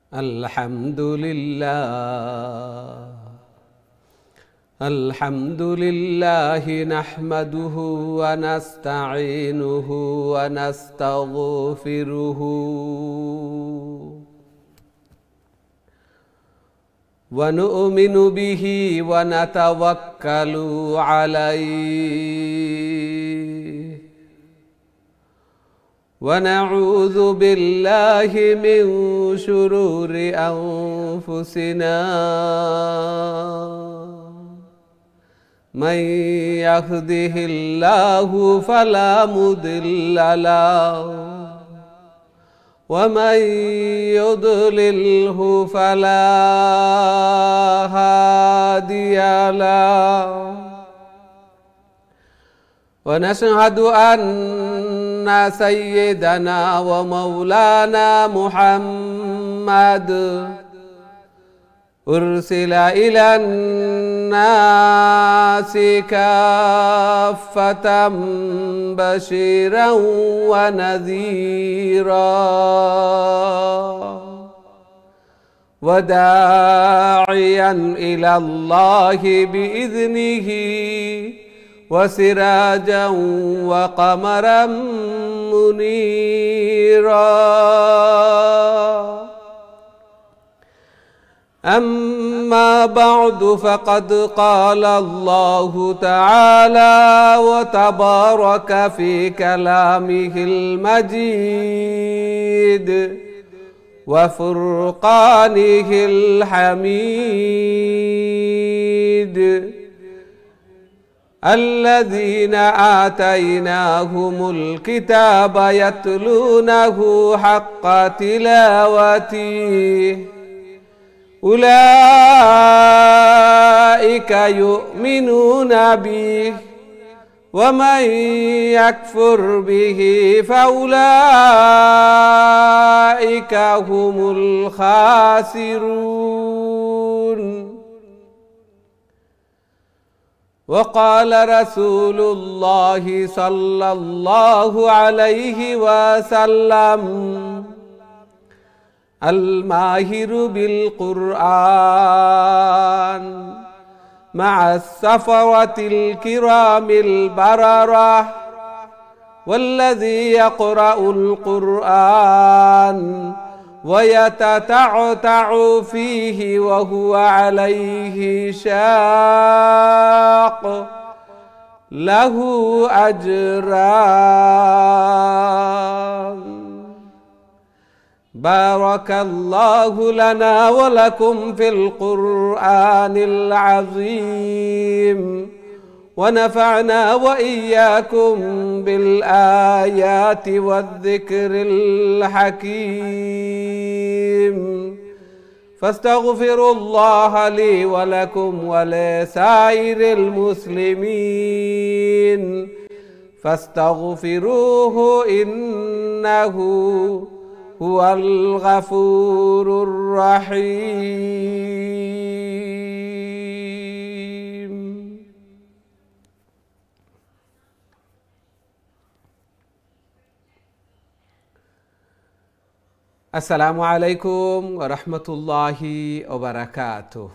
Alhamdulillahi nahmaduhu wa nasta'inuhu wa nastaghfiruhu wa nu'minu bihi wa natawakkalu alayhi wa na'udzu billahi min shururi anfusina man yahdihillahu fala mudilla lahu wa man yudlilhu fala hadiya lahu wa nashhadu anna sayyidana wa maulana Muhammad ursila ilan nasi kaffatan bashiran wa nadhira wa da'iyan ila Allahi bi'idhnihi wa sirajan wa qamaran munira. أما بعد فقد قال الله تعالى وتبارك في كلامه المجيد وفرقانه الحميد الذين آتيناهم الكتاب يتلونه حق تلاوته أولئك يؤمنون به ومن يكفر به فأولئك هم الخاسرون. وقال رسول الله صلى الله عليه وسلم الماهر بالقرآن مع السفرة الكرام البررة والذي يقرأ القرآن ويتتعتع فيه وهو عليه شاق له أجران. بارك الله لنا ولكم في القرآن العظيم ونفعنا وإياكم بالآيات والذكر الحكيم. فاستغفروا الله لي ولكم ولسائر المسلمين فاستغفروه إنه هو الغفور الرحيم. السلام عليكم ورحمة الله وبركاته.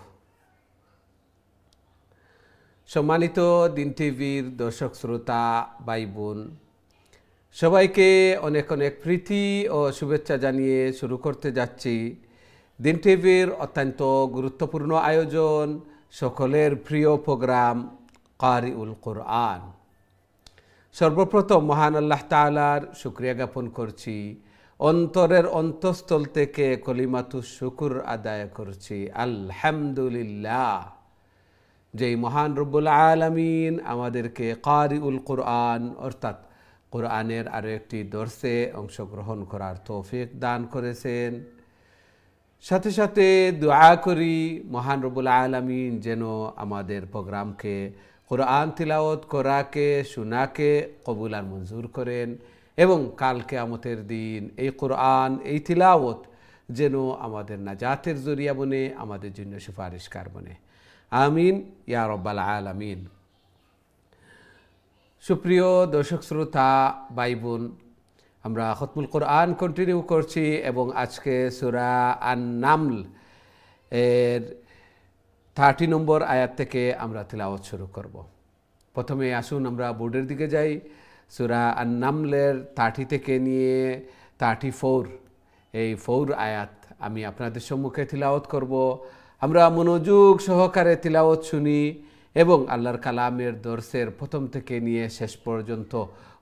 সম্মানিত দিন টিভির দর্শক শ্রোতা ভাই বোন সবাইকে অনেক অনেক প্রীতি ও শুভেচ্ছা জানিয়ে শুরু করতে যাচ্ছি দিন টিভির অত্যন্ত গুরুত্বপূর্ণ আয়োজন সকলের প্রিয় প্রোগ্রাম কারিউল কোরআন। সর্বপ্রথম মহান আল্লাহ তাআলার শুকরিয়া জ্ঞাপন করছি, অন্তরের অন্তঃস্থল থেকে কলিমাতুশ শুকর আদায় করছি আলহামদুলিল্লাহ, যেই মহান রব্বুল আলামিন আমাদেরকে কারিউল কোরআন অর্থাৎ কোরআনের আরও একটি দর্সে অংশগ্রহণ করার তৌফিক দান করেছেন। সাথে সাথে দোয়া করি মহান রব্বুল আলামিন যেন আমাদের প্রোগ্রামকে কোরআন তিলাওয়াত করাকে শোনাকে কবুল আর মঞ্জুর করেন এবং কাল কিয়ামতের দিন এই কোরআন এই তিলাওয়াত যেন আমাদের নাজাতের জরিয়া বনে, আমাদের জন্য সুপারিশকার বনে। আমিন ইয়া রাব্বাল আলামিন। সুপ্রিয় দর্শক শ্রোতা ভাই বোন, আমরা খতমুল কোরআন কন্টিনিউ করছি এবং আজকে সূরা আন-নামল এর 30 নম্বর আয়াত থেকে আমরা তিলাওয়াত শুরু করব। প্রথমে আসুন আমরা বোর্ডের দিকে যাই। সূরা আন-নামলের 30 থেকে নিয়ে 34 এই 4 আয়াত আমি আপনাদের সম্মুখে তিলাওয়াত করব। আমরা মনোযোগ সহকারে তিলাওয়াত শুনি এবং আল্লাহর কালামের দর্সের প্রথম থেকে নিয়ে শেষ পর্যন্ত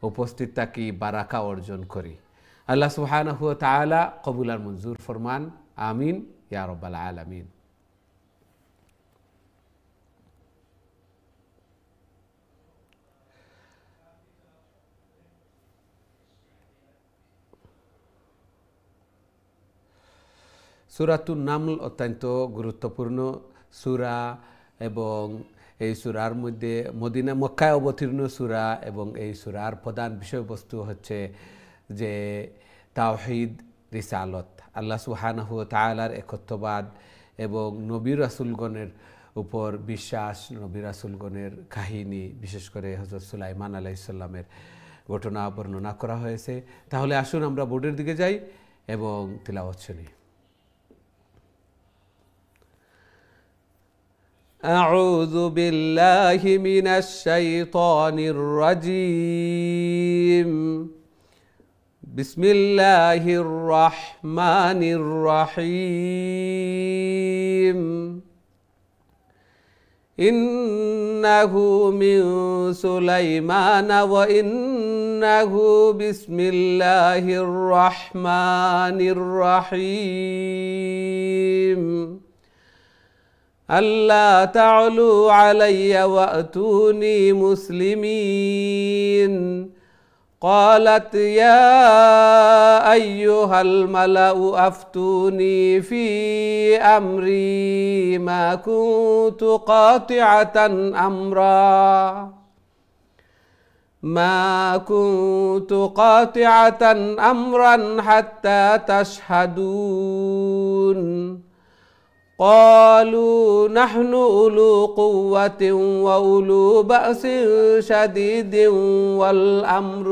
উপস্থিত থাকি, বারাকা অর্জন করি। আল্লাহ সুবহানাহু ওয়া তাআলা কবুল আর মঞ্জুর ফরমান, আমিন ইয়া রাব্বাল আলামিন। সূরাতুন নামল অত্যন্ত গুরুত্বপূর্ণ সূরা এবং এই সূরার মধ্যে মক্কায় অবতীর্ণ সূরা এবং এই সূরার প্রধান বিষয়বস্তু হচ্ছে যে তাওহীদ, রিসালত, আল্লাহ সুবহানাহু ওয়া তাআলার একত্ববাদ এবং নবী রাসূলগণের উপর বিশ্বাস, নবী রাসূলগণের কাহিনী, বিশেষ করে হযরত সুলাইমান আলাইহিস সালামের ঘটনা বর্ণনা করা হয়েছে। তাহলে আসুন আমরা বোর্ডের দিকে যাই এবং তিলাওয়াত শুনি। أعوذ بالله من الشيطان الرجيم. بسم الله الرحمن الرحيم. إنه من سليمان وإنه بسم الله الرحمن الرحيم. ألا تعلوا علي وأتوني مسلمين. قالت يا أيها الملأ أفتوني في أمري ما كنت قاطعة أمرا حتى تشهدون. قالوا نحن أولو قوة وأولو بأس شديد والأمر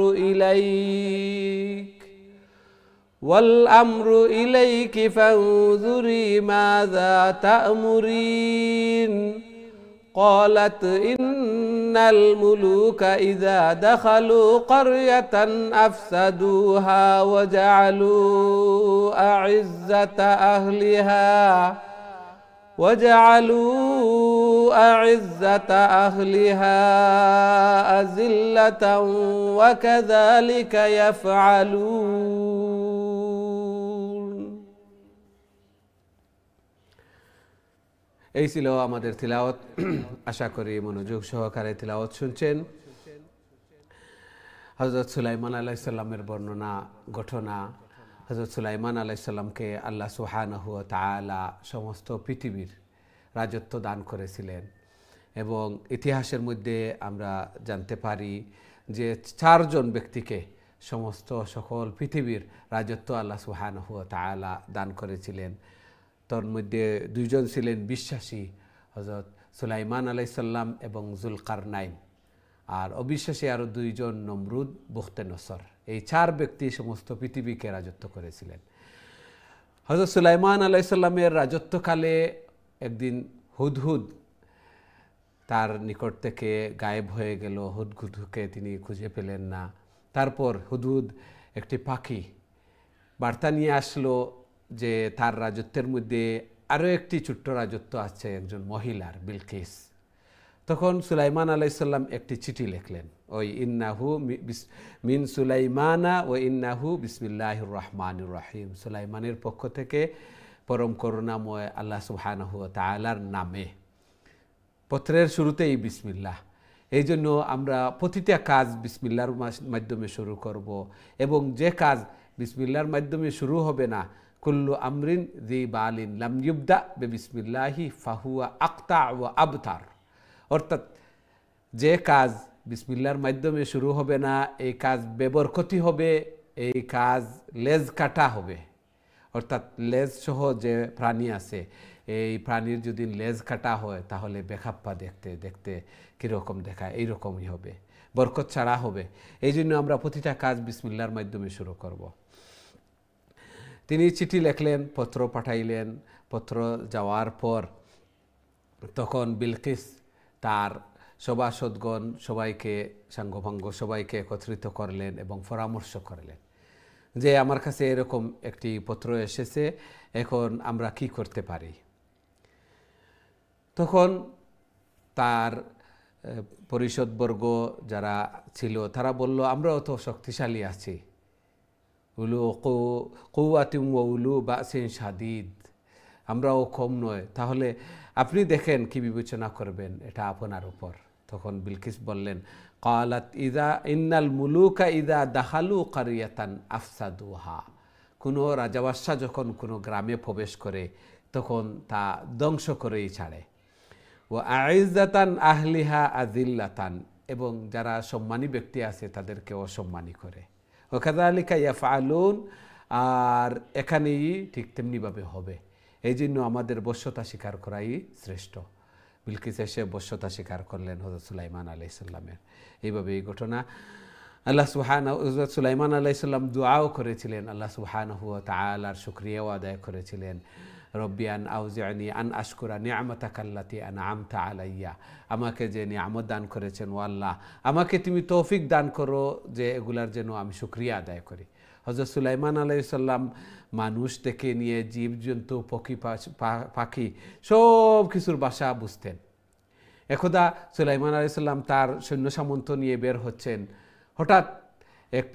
إليك فانظري ماذا تأمرين. قالت إن الملوك إذا دخلوا قرية أفسدوها وجعلوا أعزة أهلها أذلة وكذلك يفعلون. এই ছিল আমাদের তিলাওয়াত। আশা করি মনোযোগ সহকারে তিলাওয়াত শুনছেন। হযরত সুলাইমান আলাইহিস সালামের বর্ণনা, ঘটনা। হযরত সুলাইমান আলাইহিস সালামকে আল্লাহ সুবহানাহু ওয়া তাআলা সমস্ত পৃথিবীর রাজত্ব দান করেছিলেন এবং ইতিহাসের মধ্যে আমরা জানতে পারি যে 4 জন ব্যক্তিকে সকল পৃথিবীর রাজত্ব আল্লাহ সুবহানাহু ওয়া তাআলা দান করেছিলেন। তার মধ্যে 2 জন ছিলেন বিশ্বাসী, হযরত সুলাইমান আলাইহিস সালাম এবং যুলকারনাইন, আর অবিশ্বাসী আরও 2 জন নমরুদ, বুখতেনসর। এই 4 ব্যক্তি সমস্ত পৃথিবীকে রাজত্ব করেছিলেন। হযরত সুলাইমান আলাইহিস সালামের রাজত্বকালে একদিন হুদহুদ তার নিকট থেকে গায়েব হয়ে গেল। হুদহুদকে তিনি খুঁজে পেলেন না। তারপর হুদহুদ একটি পাখি বার্তা নিয়ে আসলো যে তার রাজত্বের মধ্যে আরও একটি ছোট্ট রাজত্ব আছে একজন মহিলার, বিলকিস। তখন সুলাইমান আলাইহিস সালাম একটি চিঠি লিখলেন, ওই ইন্নাহু মিন সুলাইমানা ও ইন্নাহু বিসমিল্লাহির রহমানির রহিম, সুলাইমানের পক্ষ থেকে পরম করুণাময় আল্লাহ সুবহানাহু ওয়া তাআলার নামে। পত্রের শুরুতেই বিসমিল্লাহ। এই জন্য আমরা প্রতিটা কাজ বিসমিল্লাহর মাধ্যমে শুরু করব এবং যে কাজ বিসমিল্লাহর মাধ্যমে শুরু হবে না, কুল্লু আমরিন যি বালিন লাম ইউবদা বিসমিল্লাহি ফাহুয়া আকতা ওয়া আবতার। অর্থাৎ যে কাজ বিসমিল্লাহর মাধ্যমে শুরু হবে না, এই কাজ বেবরকতি হবে, এই কাজ লেজ কাটা হবে। অর্থাৎ লেজ সহ যে প্রাণী আছে, এই প্রাণীর যদি লেজ কাটা হয় তাহলে বেখাপ্পা দেখতে দেখতে কীরকম দেখায়, এইরকমই হবে। বরকত ছাড়া হবে। এই জন্য আমরা প্রতিটা কাজ বিসমিল্লাহর মাধ্যমে শুরু করব। তিনি চিঠি লেখলেন, পত্র পাঠাইলেন। পত্র যাওয়ার পর তখন বিলকিস তার সভাসদগণ সবাইকে, সাঙ্গপাঙ্গ সবাইকে একত্রিত করলেন এবং পরামর্শ করলেন যে আমার কাছে এরকম একটি পত্র এসেছে, এখন আমরা কি করতে পারি। তখন তার পরিষদবর্গ যারা ছিল তারা বলল, আমরাও তো শক্তিশালী আছি, উলু কৌয়াতিম ওয়া উলু বাসিন শাদীদ, আমরাও কম নয়, তাহলে আপনি দেখেন কি বিবেচনা করবেন, এটা আপনার উপর। তখন বিলকিস বললেন, ক্বালাত ইযা ইন্নাল মুলুকা ইযা দাখালু কারিয়াতান আফসাদুহা, কোনো রাজাবাদশা যখন কোনো গ্রামে প্রবেশ করে তখন তা ধ্বংস করেই ছাড়ে। ওয়া আইজ্জাতান আহলিহা আযিল্লাতান, এবং যারা সম্মানী ব্যক্তি আছে তাদেরকে অসম্মানী করে। ওয়া কাযালিকা ইয়াফআলুন, আর এখানেই ঠিক তেমনিভাবে হবে। এই জন্য আমাদের বশ্যতা স্বীকার করাই শ্রেষ্ঠ। বিলকিস এসে বশ্যতা স্বীকার করলেন হযরত সুলাইমান আলাইহিস সালামের। এইভাবে এই ঘটনা আল্লাহ সুবহানাহু, হযরত সুলাইমান আলাইহিস সালাম দুআও করেছিলেন, আল্লাহ সুবহানাহু ওয়া তাআলার শুকরিয়াও আদায় করেছিলেন। রব্বিয়ান আউজি'নি আন আশকুরা নি'মাতাকাল্লাতি আন'আমতা আলাইয়া, আমাকে যে নিয়ামত দান করেছেন ও আল্লাহ, আমাকে তুমি তৌফিক দান করো যে এগুলার যেন আমি শুকরিয়া আদায় করি। হযরত সুলাইমান আলাইহিস সালাম মানুষ থেকে নিয়ে জীবজন্তু, পাখি সব কিছুর ভাষা বুঝতেন। একদা সুলাইমান আলাইহিস সালাম তার সৈন্য সামন্ত নিয়ে বের হচ্ছেন, হঠাৎ এক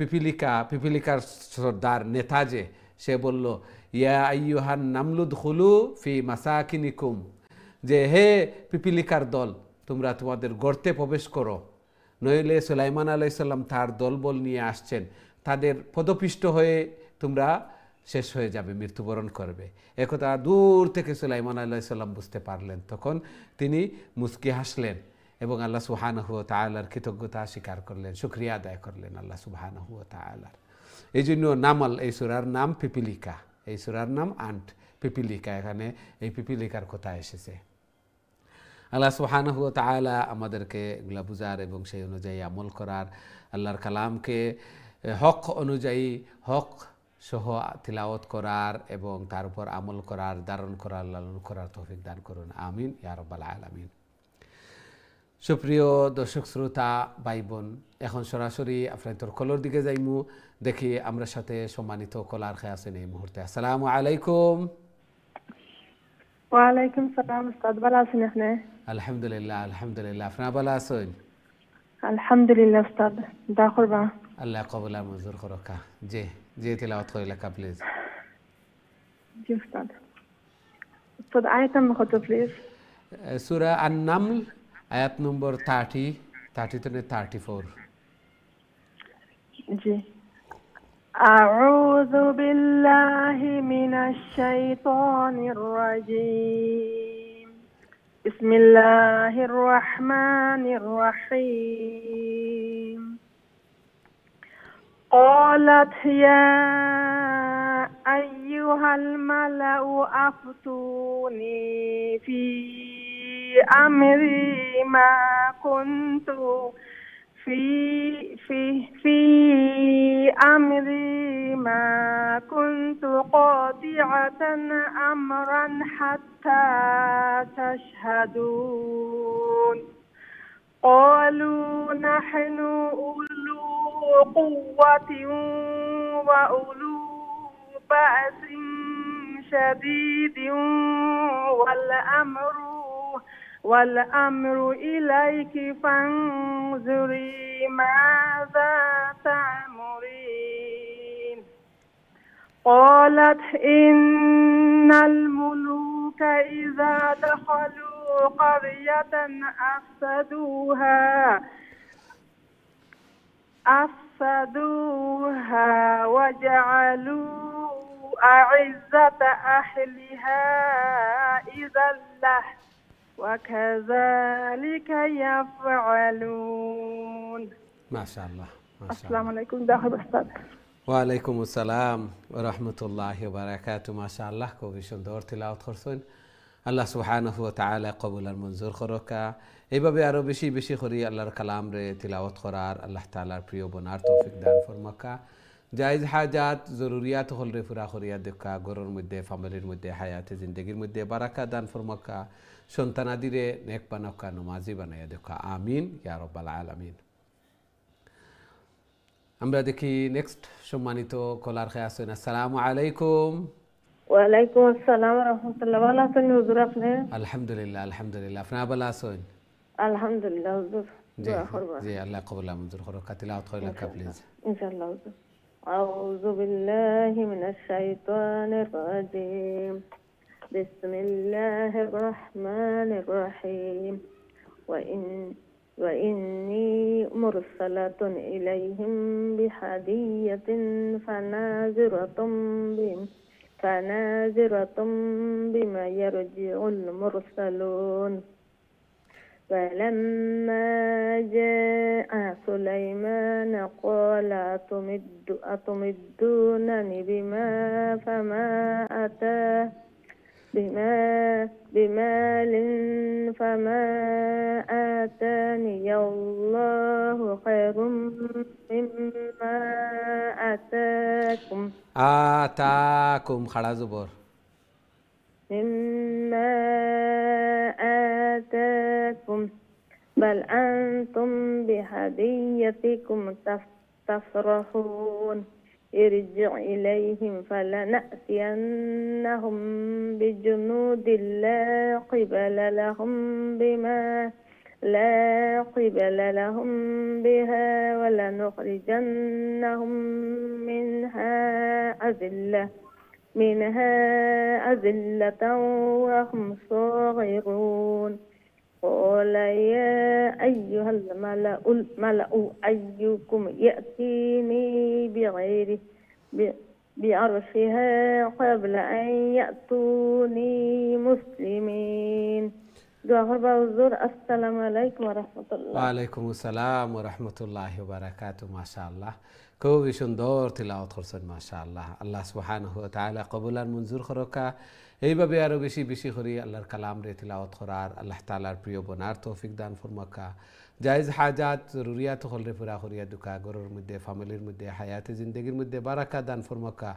পিপিলিকার সর্দার নেতা যে, সে বলল, ইয়া আইয়ুহান নামলু দুখুলু ফি মাসাকিনিকুম, যে হে পিপিলিকার দল, তোমরা তোমাদের গর্তে প্রবেশ করো, নইলে সুলাইমান আলাইহিস সালাম তার দলবল নিয়ে আসছেন, তাদের পদপিষ্ট হয়ে তোমরা শেষ হয়ে যাবে, মৃত্যুবরণ করবে। একথা দূর থেকে সুলাইমান আলাইহিস সালাম বুঝতে পারলেন। তখন তিনি মুস্কি হাসলেন এবং আল্লাহ সুবহানাহু ওয়া তাআলার কৃতজ্ঞতা স্বীকার করলেন, শুকরিয়া আদায় করলেন আল্লাহ সুবহানাহু ওয়া তাআলার। এই জন্য নামাল, এই সূরার নাম পিপিলিকা, এই সূরার নাম আন্ট, পিপিলিকা, এখানে এই পিপিলিকার কথা এসেছে। আল্লাহ সুবহানাহু ওয়া তাআলা আমাদেরকে এগুলা বুঝার এবং সেই অনুযায়ী আমল করার, আল্লাহর কালামকে হক অনুযায়ী হক সহ তিলাওয়াত করার এবং তার উপর আমল করার, ধারণ করার, লালন করার তৌফিক দান করুন, আমিন ইয়া রাব্বাল আলামিন। সুপ্রিয় দর্শক শ্রোতা ভাই বোন, এখন সরাসরি আপনাদের কলর দিকে যাইমু, দেখি আমরা সাথে সম্মানিত কলার খেয়ে আছেন এই মুহূর্তে। আসসালামু আলাইকুম। ওয়ালাইকুম সালাম উস্তাদ, ভালো আছেন আপনি? আলহামদুলিল্লাহ, আলহামদুলিল্লাহ, আপনারা ভালো আছেন? আলহামদুলিল্লাহ উস্তাদ, দোয়া করবা। আল্লাহ কবুল আর মঞ্জুর করুকা। জি জি, তিলাওয়াত করিলা কা প্লিজ। জি উস্তাদ। উস্তাদ আয়াত নাম্বার কত প্লিজ? সূরা আন-নামল আয়াত নম্বর 30 to 34। জি। আউযু বিল্লাহি মিনাশ শাইতানির রাজীম। বিসমিল্লাহির রহমানির রহিম। قالت يا أيها الملأ أفتوني في أمري ما كنت في أمري ما كنت قاطعة أمرا حتى تشهدون. قالوا نحن أولو قوة وأولو بأس شديد والأمر إليك فانظري ماذا تأمرين. قالت إن الملوك إذا دخلوا قرية أفسدوها وجعلوا أعزة أهلها أذلة وكذلك يفعلون. ما شاء الله، ما شاء السلام الله. عليكم داخل أستاذ। ওয়ালাইকুম আসসালাম ওয়া রাহমাতুল্লাহি ওয়া বারাকাতুহু। মাশাআল্লাহ, খুবই সুন্দর তিলাওয়াত করছেন। আল্লাহ সুবহানাহু ওয়া তাআলা কবুল আর মঞ্জুর করকা। এইভাবে আরো বেশি বেশি করে আল্লাহর কালাম রে তিলাওয়াত করার আল্লাহ তাআলার প্রিয় বনার তৌফিক দান ফরমাকা। জায়েজ হাজাত জরুরিয়াত হল রে পুরা করিয়া দেখা, ঘরের মধ্যে ফ্যামিলির মধ্যে হায়াতে জিন্দেগির মধ্যে বারাকা দান ফরমাকা। সন্তানাদিরে নেক বানাকা, নমাজি বানাইয়া দেখা। আমিন ইয়া রাব্বাল আলামিন। আমরা দেখি নেক্সট সম্মানিত কলার খেয়ে আসেন। আসসালামু আলাইকুম। ওয়ালাইকুম আসসালাম ওয়া রাহমাতুল্লাহ। ভালো আছেন হুজুর আপনি? আলহামদুলিল্লাহ আলহামদুলিল্লাহ। আপনারা ভালো আছেন? আলহামদুলিল্লাহ হুজুর। জি দোয়া করবা জি, আল্লাহ কবুল মঞ্জুর করো। তিলাওয়াত কইলা প্লিজ। ইনশাআল্লাহ হুজুর। আউযু বিল্লাহি মিনাশ শাইতানির রাজিম। বিসমিল্লাহির রহমানির রহিম। وإني مرسلة إليهم بهدية فناظرة بما يرجع المرسلون. فلما جاء سليمان قال أتمدونني بمال فما آتاني الله خير مما آتاكم خڑا زبر مما آتاكم بل أنتم بهديتكم تفرحون. ارجع إليهم فلنأتينهم بجنود لا قبل لهم بها ولنخرجنهم منها أذلة وهم صاغرون. قال يا أيها الملأ أيكم يأتيني بعرشها قبل أن يأتوني مسلمين. السلام عليكم ورحمة الله. وعليكم السلام ورحمة الله وبركاته. ما شاء الله খুবই সুন্দর তিলাওয়াত করছেন মাশাআল্লাহ। আল্লাহ সুবহানাহু ওয়া তাআলা কবুল আর মঞ্জুর করকা। এইভাবে আরো বেশি বেশি করে আল্লাহর কালাম রে তিলাওয়াত করার আল্লাহ তাআলার প্রিয় বনার তৌফিক দান ফরমাকা। জায়েজ হাজাত জরুরিয়াত হল রে পুরা করিয়া দুকা, ঘরের মধ্যে ফ্যামিলির মধ্যে হায়াতে জিন্দেগির মধ্যে বারাকা দান ফরমাকা।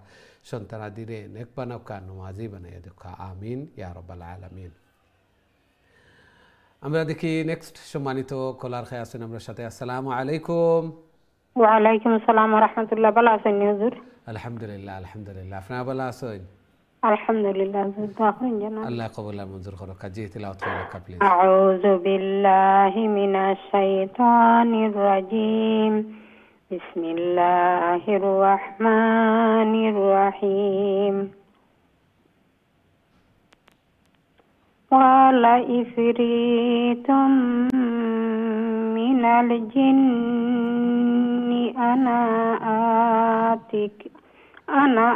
সন্তানাদিরে নেক বানাকা, নমাজি বানাইয়া দুকা। আমিন ইয়া রাব্বাল আলামিন। আমরা দেখি নেক্সট সম্মানিত কলার খেয়ে আছেন আমরা সাথে। আসসালামু আলাইকুম। ওয়ালাইকুম আসসালাম ওয়া রাহমাতুল্লাহ। ভালো আছেন হুজুর? আলহামদুলিল্লাহ আলহামদুলিল্লাহ। আপনারা ভালো আছেন? আলহামদুলিল্লাহ হুজুর। দোয়া করেন যেন আল্লাহ কবুল মঞ্জুর করো। কাজী তিলাওয়াত করেন প্লিজ। আউযু বিল্লাহি মিনাশ শাইতানির রাজিম। বিসমিল্লাহির রহমানির রহিম। قال إفريت من الجن أنا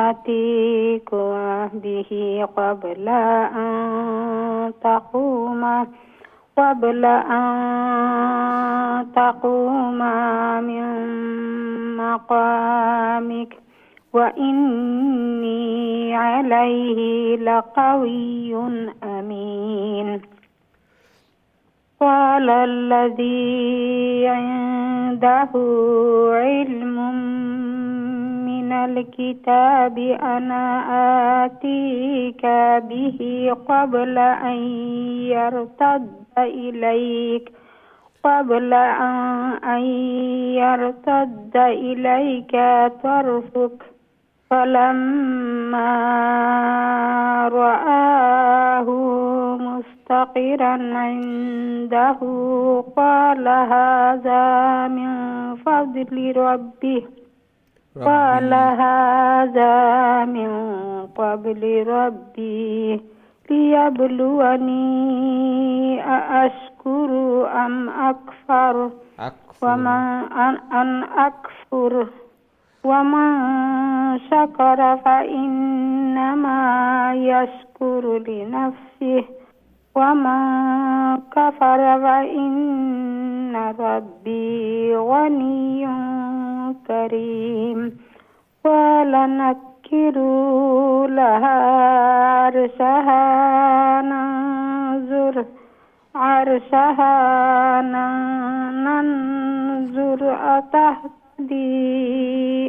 آتيك به قبل أن تقوم من مقامك وإني عليه لقوي أمين. قال الذي عنده علم من الكتاب أنا آتيك به قبل أن يرتد إليك طرفك. فلما رآه مستقرا عنده قال هذا من فضل ربي ليبلوني أأشكر أم أكفر. ومن شكر فإنما يشكر لنفسه ومن كفر فإن ربي غني كريم. قال سكروا لها عرشها ننظر عرشها ننظر أتهتدي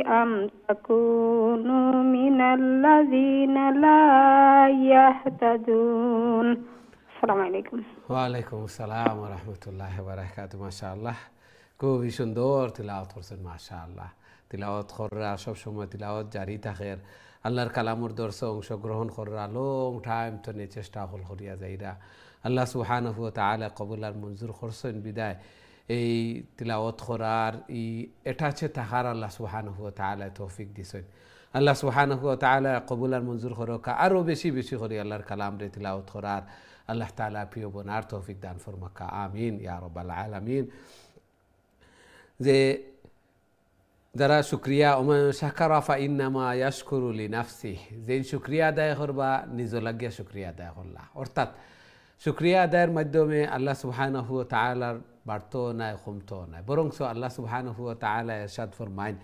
أم تكون من الذين لا يهتدون السلام عليكم ওয়ালাইকুম আসসালাম ওয়া রাহমাতুল্লাহি ওয়া বারাকাতুহু মাশাআল্লাহ খুবই সুন্দর তিলাওয়াত করছেন মাশাআল্লাহ তিলাওয়াত করা সব সময় তিলাওয়াত জারি থাকে আল্লাহর কালামর দর্শে অংশগ্রহণ করা লং টাইম তো নে চেষ্টা হল করিয়া যাইরা আল্লাহ সুবহানাহু ওয়া তাআলা কবুল আর মঞ্জুর করছেন বিদায় এই তিলাওয়াত করার এটাছে তাহার আল্লাহ সুবহানাহু ওয়া তাআলা তৌফিক দিছেন আল্লাহ সুবহানাহু ওয়া তাআলা কবুল আর মঞ্জুর করকা আরো বেশি বেশি করে আল্লাহর কালাম রে তিলাওয়াত করার আল্লাহ তাআলা প্রিয় বোনার তৌফিক দান ফরমাকা আমিন ইয়া রাব্বাল আলামিন যে যারা শুকরিয়া ওমান শাকারা ফা ইন্নামা ইয়াশকুরু লিনাফসিহি যে শুকরিয়া আদায় করবা নিজ লাগিয়া শুকরিয়া আদায় করলা অর্থাৎ শুকরিয়া আদায়ের মাধ্যমে আল্লাহ সুবহানাহু ওয়া তাআলার বাড়তো নাই কমতো নাই বরং আল্লাহ সুবহানাহু ওয়া তাআলা ইরশাদ ফরমায়েন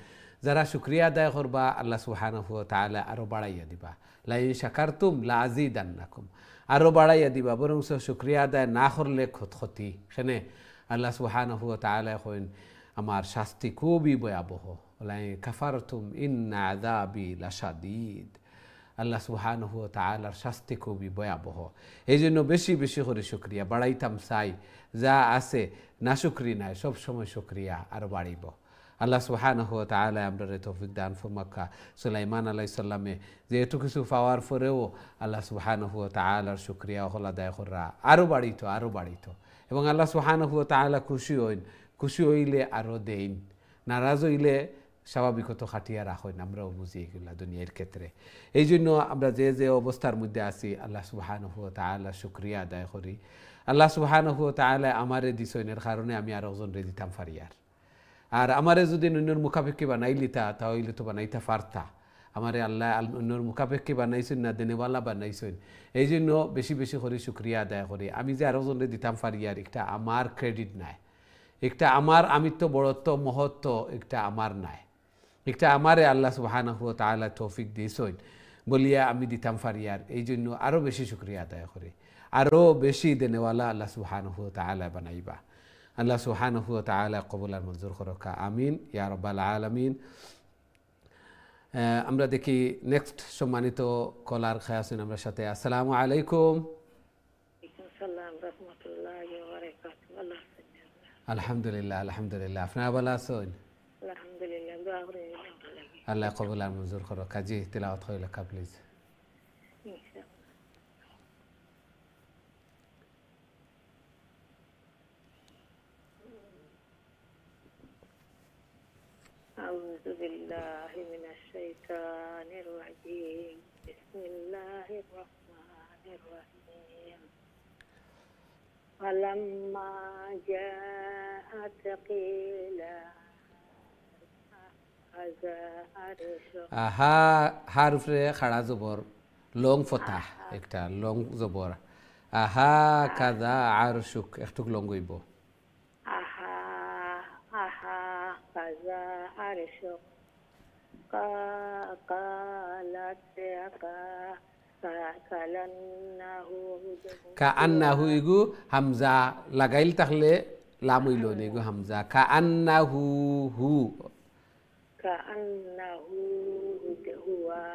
যারা শুকরিয়া আদায় করবা আল্লাহ সুবহানাহু ওয়া তাআলা আরো বাড়াইয়া দিবা লা ইন শাকারতুম লা আযীদান্নাকুম আরো বাড়াইয়া দিবা বরং শুকরিয়া আদায় না করলে ক্ষতি সেনে আল্লাহ সুবহানাহু ওয়া তাআলা কইন আমার শাস্তি খুবই ভয়াবহ লা ইন কাফারতুম ইন্না আযাবি লাশাদীদ আল্লাহ সুবহানাহু ওয়া তাআলার শাস্তি খুবই ভয়াবহ এই জন্য বেশি বেশি করে শুকরিয়া বাড়াইতাম চাই যা আছে না শুকরি নাই সব সময় শুকরিয়া আর বাড়িব আল্লাহ সুবহানাহু ওয়া তাআলা আমরারে তৌফিক দান ফরমাকা সুলাইমান আলাইহিস সালামে যে এত কিছু পাওয়ার পরেও আল্লাহ সুবহানাহু ওয়া তাআলার শুকরিয়া হল আদায় করা আরো বাড়িত এবং আল্লাহ সুবহানাহু ওয়া তাআলা খুশি হইলে আরো দেন নারাজ হইলে স্বাভাবিকত খাটিয়া রাখেন আমরাও বুঝি এগুলা দুনিয়ার ক্ষেত্রে এই জন্য আমরা যে অবস্থার মধ্যে আছি আল্লাহ সুবহানাহু ওয়া তাআলা শুকরিয়া আদায় করি আল্লাহ সুবহানাহু ওয়া তাআলা আমারে দিছেনের কারণে আমি আর একজনরে দিতাম ফারিয়ার আর আমারে যদি অন্যর মুখাপেক্ষি বানাইলিতা তাহলে তো বানাইতে পারতা আমারে আল্লাহ অন্যর মুখাপেক্ষি বানাইছেন না দেনেওয়ালা বানাইছেন এই জন্য বেশি বেশি করে শুকরিয়া আদায় করি আমি যে আরো জনরে দিতাম ফারিয়ার একটা আমার ক্রেডিট নাই একটা আমার আমিত্ব বড়ত্ব মহত্ব একটা আমার নাই একটা আমারে আল্লাহ সুবহানাহু ওয়া তাআলা তৌফিক দিয়েছেন বলিয়া আমি দিতাম ফারিয়ার এই জন্য আরো বেশি শুকরিয়া আদায় করি আরো বেশি দেনেওয়ালা আল্লাহ সুবহানাহু ওয়া তাআলা বানাইবা আল্লাহ সুবহানাহু ওয়া তাআলা কবুল আর মঞ্জুর করকা আমিন ইয়া রাব্বাল আলামিন আমরা দেখি নেক্সট সম্মানিত কলার খায়াসিন আমরা সাথে আসসালামু আলাইকুম আসসালাম রাহমাতুল্লাহি ওয়া বারাকাতুহু আলহামদুলিল্লাহ আপনারা ভালো আছেন আলহামদুলিল্লাহ দোয়া করি আল্লাহ কবুল আর মঞ্জুর করকা জি তিলাওয়াত কইলা প্লিজ أعوذ بالله من الشيطان الرجيم بسم الله الرحمن الرحيم فلما جاءت قيل هذا عرشك হারফ রে খাড়া জবর লং ফতাহ একটা লং জবর আহা কাযা আরশুক একটু লং হইব هذا عرشك قالت কাআন্নাহু ইগু হামজা লাগাইল তাহলে লাম হইল নিগু হামজা কাআন্নাহু হু কাআন্নাহু হুয়া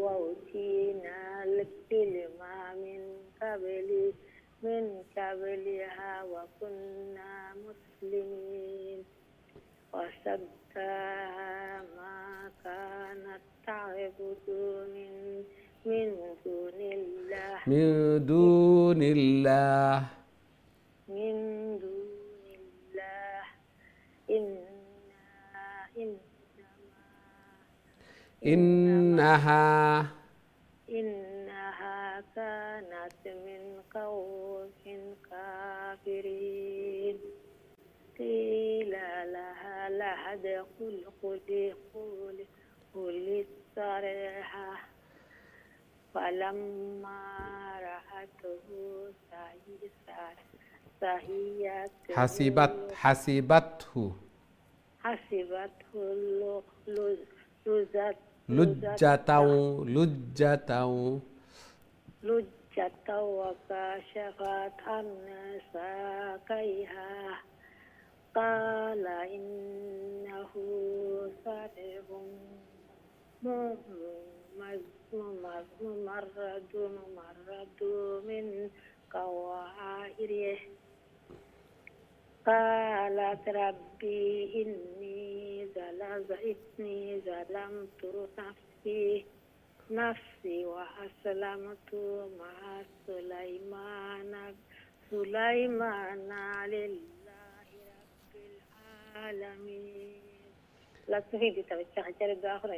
وأوتينا العلم من قبلها وكنا مسلمين وصدها ما كانت تعبد من دون الله إنها كانت من قوم كافرين قيل لها لا تدخل قل الصريحة فلما رأته حسبته لجة لجة وكشفت عن ساقيها قال إنه صرح ممرد من قوائره قالت ربي إني ظلمت نفسي وأسلمت مع سليمان لله رب العالمين. لا تفيد توجه جرب آخر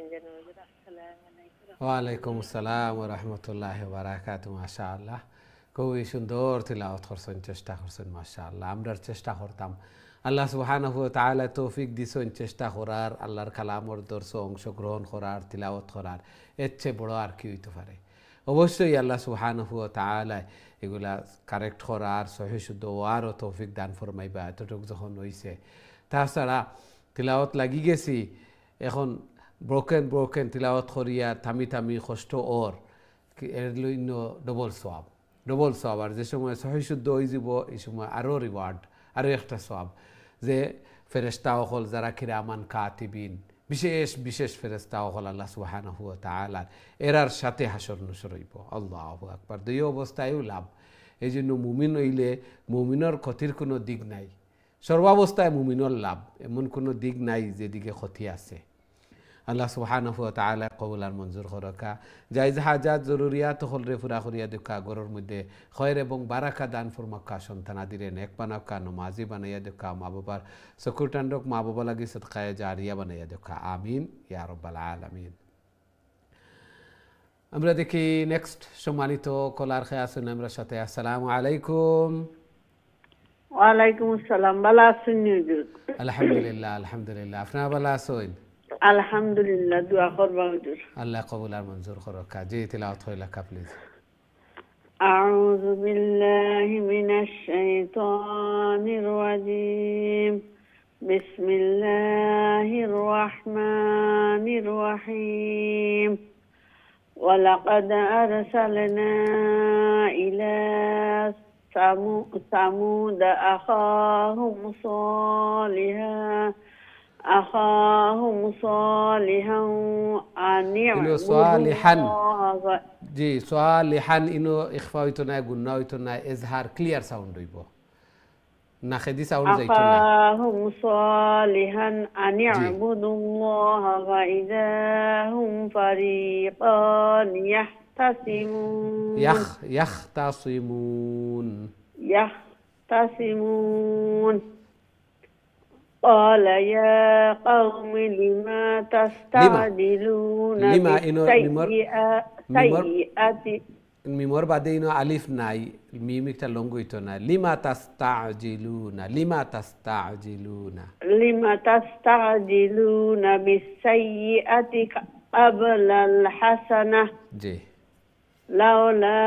السلام عليكم. ওয়ালাইকুম আসসালাম ওয়া রাহমাতুল্লাহি ওয়া বারাকাতুহু। মাশাআল্লাহ, খুবই সুন্দর তিলাওয়াত করছেন, চেষ্টা করছেন। মাশাআল্লাহ, আমরার চেষ্টা করতাম। আল্লাহ সুবহানাহু ওয়া তাআলা তৌফিক দিছেন চেষ্টা করার, আল্লাহর কালামর দর্শে অংশগ্রহণ করার, তিলাওয়াত করার। এর চেয়ে বড় আর কি হইতে পারে? অবশ্যই আল্লাহ সুবহানাহু ওয়া তাআলা এগুলা কারেক্ট করার, সহি শুদ্ধ ওয়ারও তৌফিক দান ফরমাইবা। এতটুকু যখন হইছে, তাছাড়া তিলাওয়াত লাগি গেছি, এখন ব্রোকেন তিলাওয়াত করিয়া থামি কষ্ট ওর এর লইন্য ডবল সোয়াব। আর যে সময় সহি শুদ্ধ হয়ে যাব, এই সময় আরও রিওয়ার্ড, আরও একটা সোয়াব। যে ফেরেশতা হল যারা কিরামান কাতিবিন, বিশেষ ফেরেশতা হল আল্লাহ সুবহানাহু ওয়া তাআলা, এরার সাথে হাসর নসর হইব। আল্লাহু আকবার। দুই অবস্থায়ও লাভ। এই জন্য মুমিন হইলে মুমিনের ক্ষতির কোনো দিক নাই, সর্বাবস্থায় মুমিনের লাভ। এমন কোনো দিক নাই যেদিকে ক্ষতি আছে। আল্লাহ সুবহানাহু ওয়া তাআলা কবুল আর মঞ্জুর করকা। জায়েজ হাজাত জরুরিয়াত হলরে পুরা করিয়া দেখা, ঘরের মধ্যে খয়র এবং বারাকা দান ফরমাক্কা, সন্তানাদিরে নেক বানাক্কা, নমাজি বানাইয়া দেখা, মা বাবার চকুর টান্ডক মা বাবা লাগি সদকায়ে জারিয়া বানাইয়া দেখা। আমিন ইয়া রাব্বাল আলামিন। আমরা দেখি নেক্সট সম্মানিত কলার খেয়ে আছেন আমরা সাথে। আসসালামু আলাইকুম। ওয়ালাইকুম আসসালাম। ভালো আছেন? আলহামদুলিল্লাহ। আপনারা ভালো আছেন? আলহামদুলিল্লাহ। দোয়া করবা হুজুর। আল্লাহ কবুল আর মঞ্জুর করুক। জি, তিলাওয়াত হইলা কা প্লিজ। আউযু বিল্লাহি মিনাশ শাইতানির রাজীম। বিসমিল্লাহির রহমানির রহিম। ওয়ালাকাদ আরসালনা ইলা সামুদ আখাহুম صالحا أن يعبدوا জি সালিহান ইনো ইখফা হইতো না, গুন্না হইতো না, ইজহার ক্লিয়ার সাউন্ড হইব না, খেদি সাউন্ড যাইতো না। أخاهم صالحا أن يعبدوا الله وإذا هم فريقان يختصمون قال يا قوم لما تستعجلون بالسيئات মিমর বাদে ইনো আলিফ নাই, মিম একটা লং হইতো না। লিমা তাস্তাজিলুনা বিসাইয়্যাতি ক্বাবলাল হাসানাহ। জি। লাউলা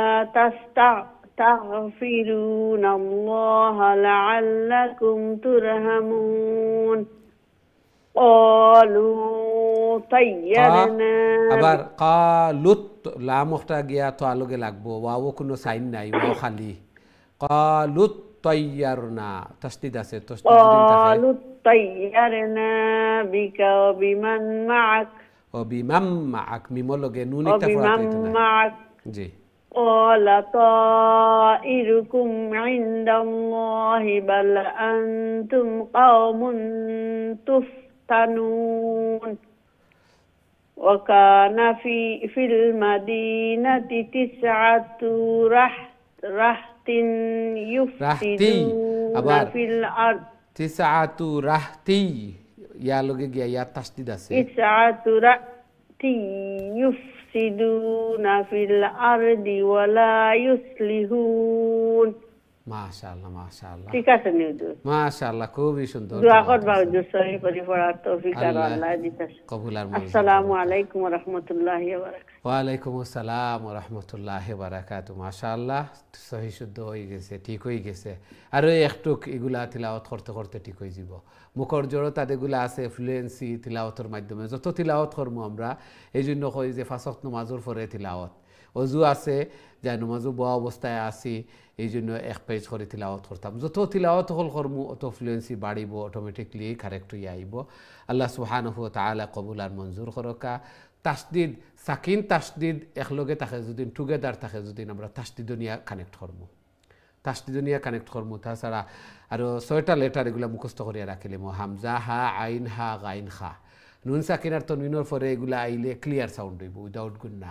تستغفرون الله لعلكم ترحمون قالوا طيرنا আবার قالت লামটা গিয়া তো আলোকে লাগবো, ওয়াও কোনো সাইন নাই, ওয়াও খালি। قالت طيرنا তাসদীদ আছে, قالوا طيرنا بك وبمن معك وبمن معك মিমর লগে নুন একটা ফরাত না। জি। قال طائركم عند الله بل أنتم قوم تفتنون وكان في المدينة 9 رهط يفسدون في الأرض 9 রাহতি ইয়া লগে গিয়া ইয়া তাসদীদ আছে। 9 رهط يفسدون في الأرض ولا يصلحون মাশাআল্লাহ মাশাআল্লাহ ঠিক আছে নি হুজুর মাশাআল্লাহ, খুবই সুন্দর দোয়া তেলাওয়াত করবা করছেন। হুজুর সহি করে পড়ার তৌফিক আর আল্লাহ আল্লাহ দিতেছে কবুল আর মঞ্জুর আসসালামু করুক। আলাইকুম ওয়া রাহমাতুল্লাহি ওয়া বারাকাতুহু ওয়ালাইকুম আসসালাম ও রহমতুল্লাহ বারাকাতু। মাশাআল্লাহ, সহি শুদ্ধ হয়ে গেছে, ঠিক হয়ে গেছে। আর ওই একটু এগুলা তিলাওয়াত করতে করতে ঠিক হয়ে যাব। মুখর জড়তা যেগুলো আছে ফ্লুয়েন্সি তিলাওয়াতের মাধ্যমে যত তিলাওয়াত করবো আমরা, এই জন্য কই যে ফাঁস ওয়াক্ত নামাজের পরে তিলাওয়াত, অজু আছে যাই নমাজও বয়া অবস্থায় আসি, এই জন্য এক পেজ করে তিলাওয়াত করতাম। যত তিলাওয়াত হল করমু অত ফ্লুয়েন্সি বাড়িব, অটোমেটিকলি কারেক্ট হয়ে আইব। আল্লাহ সুবহানাহু ওয়া তাআলা কবুল আর মঞ্জুর করকা। তাসদিদ সাকিন তাসদিদ একলগে থাকে যদি, টুগেদার থাকে যদি, আমরা তাসদিদনিয়া কানেক্ট করবো, তাসদিদনিয়া কানেক্ট করবো। তাছাড়া আরও 6টা লেটার এগুলো মুখস্থ করিয়া রাখিলে হামজা হা, আইন হা, গাইন খা, নুন সাকিন আর তনবিনের পরে এগুলো আইলে ক্লিয়ার সাউন্ড হইব, উইদাউট গুন্না।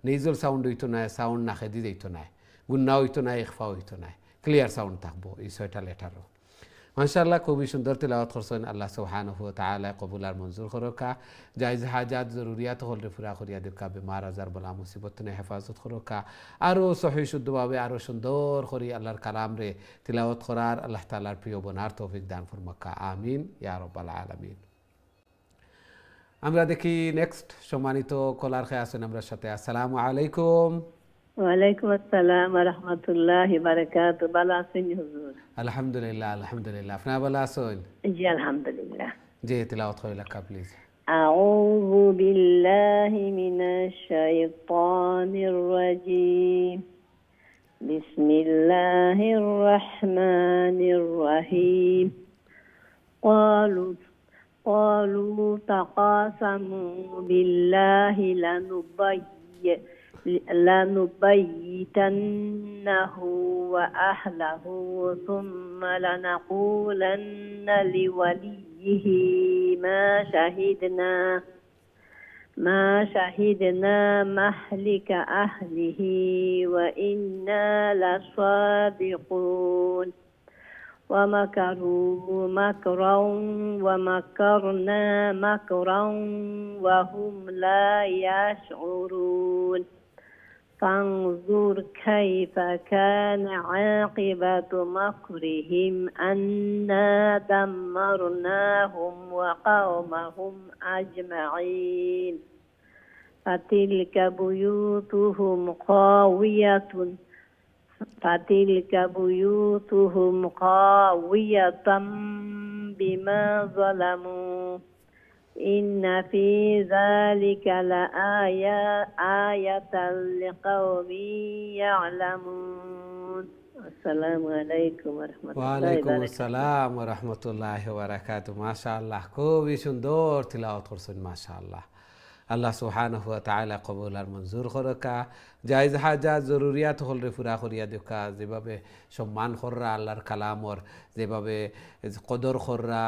নেইজল সাউন্ড হইতো না, সাউন্ড না খেদি যাইতো না, গুন্না হইতো না, ইখফা হইতো না, ক্লিয়ার সাউন্ড থাকবো এই 6টা লেটারও। মাশাআল্লাহ, খুবই সুন্দর তিলাওয়াত করছেন। আল্লাহ সুবহানাহু ওয়া তাআলা কবুল আর মঞ্জুর করকা। জায়েজ হাজাত জরুরিয়াত হল পুরা করিয়া দিকা, বেমার আজার বলা মুসিবত নে হেফাজত করকা। আরও সহি শুদ্ধভাবে আরও সুন্দর করে আল্লাহর কালাম রে তিলাওয়াত করার আল্লাহ তাআলার প্রিয় বনার তৌফিক দান ফরমাক্কা, আমিন ইয়া রাব্বাল আলামিন। আমরা দেখি নেক্সট সম্মানিত কলার খেয়ে আছেন আমরা সাথে। আসসালামু আলাইকুম। ওয়ালাইকুম আসসালাম ওয়া রাহমাতুল্লাহি ওয়া বারাকাতুহু। ভালো আছেন হুজুর? আলহামদুলিল্লাহ আলহামদুলিল্লাহ, আপনারা ভালো আছেন? জি আলহামদুলিল্লাহ। জি তিলাওয়াত কইলা কা প্লিজ। আউযু বিল্লাহি মিনাশ শাইতানির রাজীম। বিসমিল্লাহির রাহমানির রাহিম। قالوا تقاسموا بالله لنبيتنه وأهله ثم لنقولن لوليه ما شهدنا مهلك أهله وإنا لصادقون ومكروا مكرا ومكرنا مكرا وهم لا يشعرون فانظر كيف كان عاقبة مكرهم أنا دمرناهم وقومهم أجمعين فتلك بيوتهم خاوية بما ظلموا إن في ذلك لآية لقوم يعلمون السلام عليكم ورحمة الله ওয়ালাইকুম وبركاته আসসালাম ওয়া রাহমাতুল্লাহি ওয়া বারাকাতুহু। মাশাআল্লাহ, খুবই সুন্দর তিলাওয়াত করছেন মাশাআল্লাহ। আল্লাহ সুবহানাহু ওয়া তাআলা কবুল আর মঞ্জুর করকা। জায়েজ হাজাত জরুরিয়াত হল রে পুরা করিয়া দেখা, যেভাবে সম্মান কররা আল্লাহর কালামর, যেভাবে কদর কররা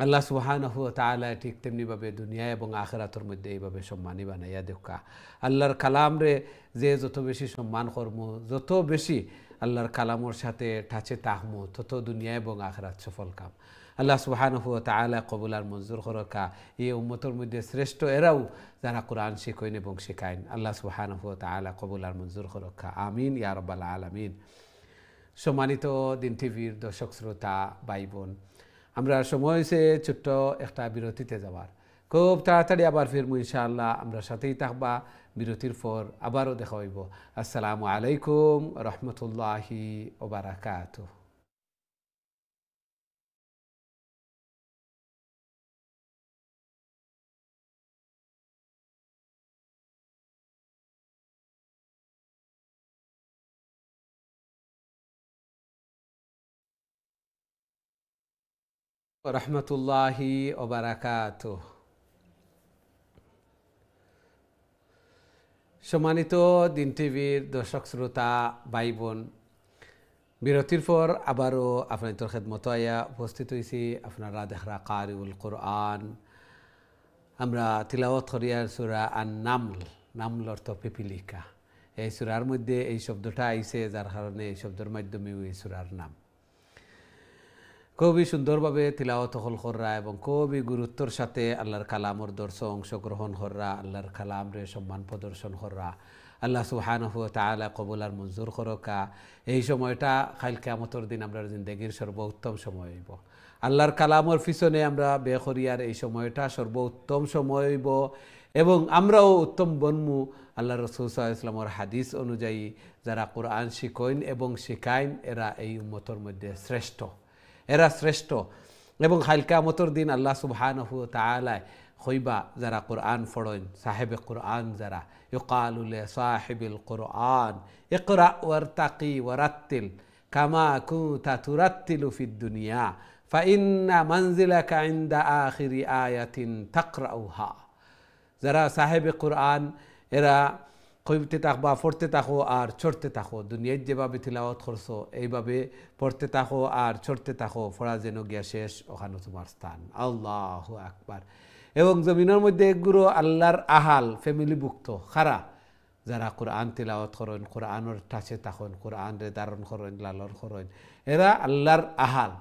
আল্লাহ সুবহানাহু ওয়া তাআলা, ঠিক তেমনিভাবে দুনিয়া এবং আখিরাতের মধ্যে এইভাবে সম্মানী বানাইয়া দেখা। আল্লাহর কালাম রে যে যত বেশি সম্মান করমু, যত বেশি আল্লাহর কালামর সাথে টাচে তাহমু, তত দুনিয়া এবং আখিরাত সফল কাম। আল্লাহ সুবহানাহু ওয়া তাআলা কবুল আর মঞ্জুর করকা। এই উম্মতের মধ্যে শ্রেষ্ঠ এরাও যারা কোরআন শিখেন এবং শেখাইন। আল্লাহ সুবহানাহু ওয়া তাআলা কবুল আর মঞ্জুর করকা, আমিন ইয়া রাব্বাল আলামিন। সম্মানিত দিন টিভির দর্শক শ্রোতা ভাই বোন, আমরা সময় হয়েছে ছোট্ট একটা বিরতিতে যাওয়ার। খুব তাড়াতাড়ি আবার ফিরবো ইনশাআল্লাহ, আমরা সাথেই থাকবা। বিরতির পর আবারও দেখা হইব। আসসালামু আলাইকুম রহমতুল্লাহি ওয়া বারাকাতুহু। রহমতুল্লাহি ওয়া বারাকাতুহু। সম্মানিত দিন টিভির দর্শক শ্রোতা ভাই বোন, বিরতির পর আবারও আপনাদের খেদমত আয়া উপস্থিত হয়েছি। আপনারা দেখরা কারিউল কোরআন, আমরা তিলাওয়াত করিয়ার সূরা আন-নামল, নামল অর্থ পিপিলিকা। এই সূরার মধ্যে এই শব্দটা আইছে, যার কারণে এই শব্দের মাধ্যমে এই সূরার নাম। খুবই সুন্দরভাবে তিলাওয়াত হল কররা এবং খুবই গুরুত্বর সাথে আল্লাহর কালামর দর্শন অংশগ্রহণ কররা, আল্লাহর কালাম রে সম্মান প্রদর্শন কররা। আল্লাহ সুবহানাহু ওয়া তাআলা কবুল আর মঞ্জুর করকা। এই সময়টা কাল কিয়ামতের দিন আমরা জিন্দেগির সর্বোত্তম সময় হইব। আল্লাহর কালামর পিছনে আমরা বেখরিয়ার এই সময়টা সর্বোত্তম সময় হইব এবং আমরাও উত্তম বনমু। আল্লাহ রাসূল সাল্লাল্লাহু আলাইহি ওয়াসাল্লামের হাদিস অনুযায়ী যারা কোরআন শিখেন এবং শিখাইন এরা এই উম্মতের মধ্যে শ্রেষ্ঠ, এরা শ্রেষ্ঠ। এবং কাল কিয়ামতের দিন আল্লাহ সুবহানাহু ওয়া তাআলা হইবা যারা কোরআন পড়েন সাহেবে কোরআন যারা, ইউকালু লিসাহিবিল কোরআন ইকরা ওয়ারতাকি ওয়ারাত্তিল কামা কুনতা তুরাত্তিলু ফিদ দুনিয়া ফাইন্না মানজিলাকা ইনদা আখিরি আয়াতিন তাকরাউহা। যারা সাহেবে কোরআন এরা কইতে থাকবা, পড়তে থাকো আর চড়তে থাকো। দুনিয়ায় যেভাবে তিলাওয়াত করছো এইভাবে পড়তে থাকো আর চড়তে থাকো, পড়া যেন গিয়া শেষ ওখানে তোমার স্থান। আল্লাহু আকবার। এবং জমিনের মধ্যে একগুলো আল্লাহর আহাল ফ্যামিলিভুক্ত খারা যারা কোরআন তিলাওয়াত করেন, কোরআনের টাচে থাকেন, কোরআনরে ধারণ করেন, লালন করেন, এরা আল্লাহর আহাল।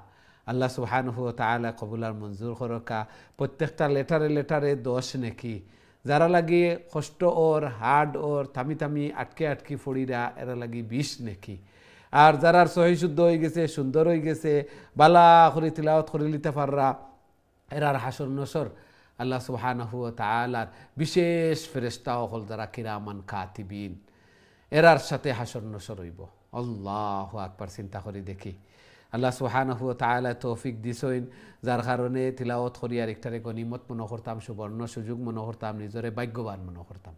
আল্লাহ সুবহানাহু ওয়া তাআলা কবুল আর মঞ্জুর করকা। প্রত্যেকটা লেটারে লেটারে 10 নেকি। যারা লাগি কষ্ট ওর হার্ড ওর থামি থামি আটকে আটকে ফড়িরা এরা লাগি 20 নেকি। আর যারা সহি শুদ্ধ হয়ে গেছে, সুন্দর হয়ে গেছে, বালা করে তিলাওয়াত করে লিতে পাররা, এরার হাসর নসর আল্লাহ সুবহানাহু ওয়া তাআলার বিশেষ ফেরেশতা হল যারা কিরামান কাতিবিন, এরার সাথে হাসর নসর হইব। আল্লাহু আকবার। চিন্তা করে দেখি আল্লাহ সুবহানাহু ওয়া তাআলা তৌফিক দিছেন, যার কারণে তিলাওয়াত করি আর একটারে গনিমত মনে করতাম, সুবর্ণ সুযোগ মনে করতাম, নিজরে ভাগ্যবান মনে করতাম,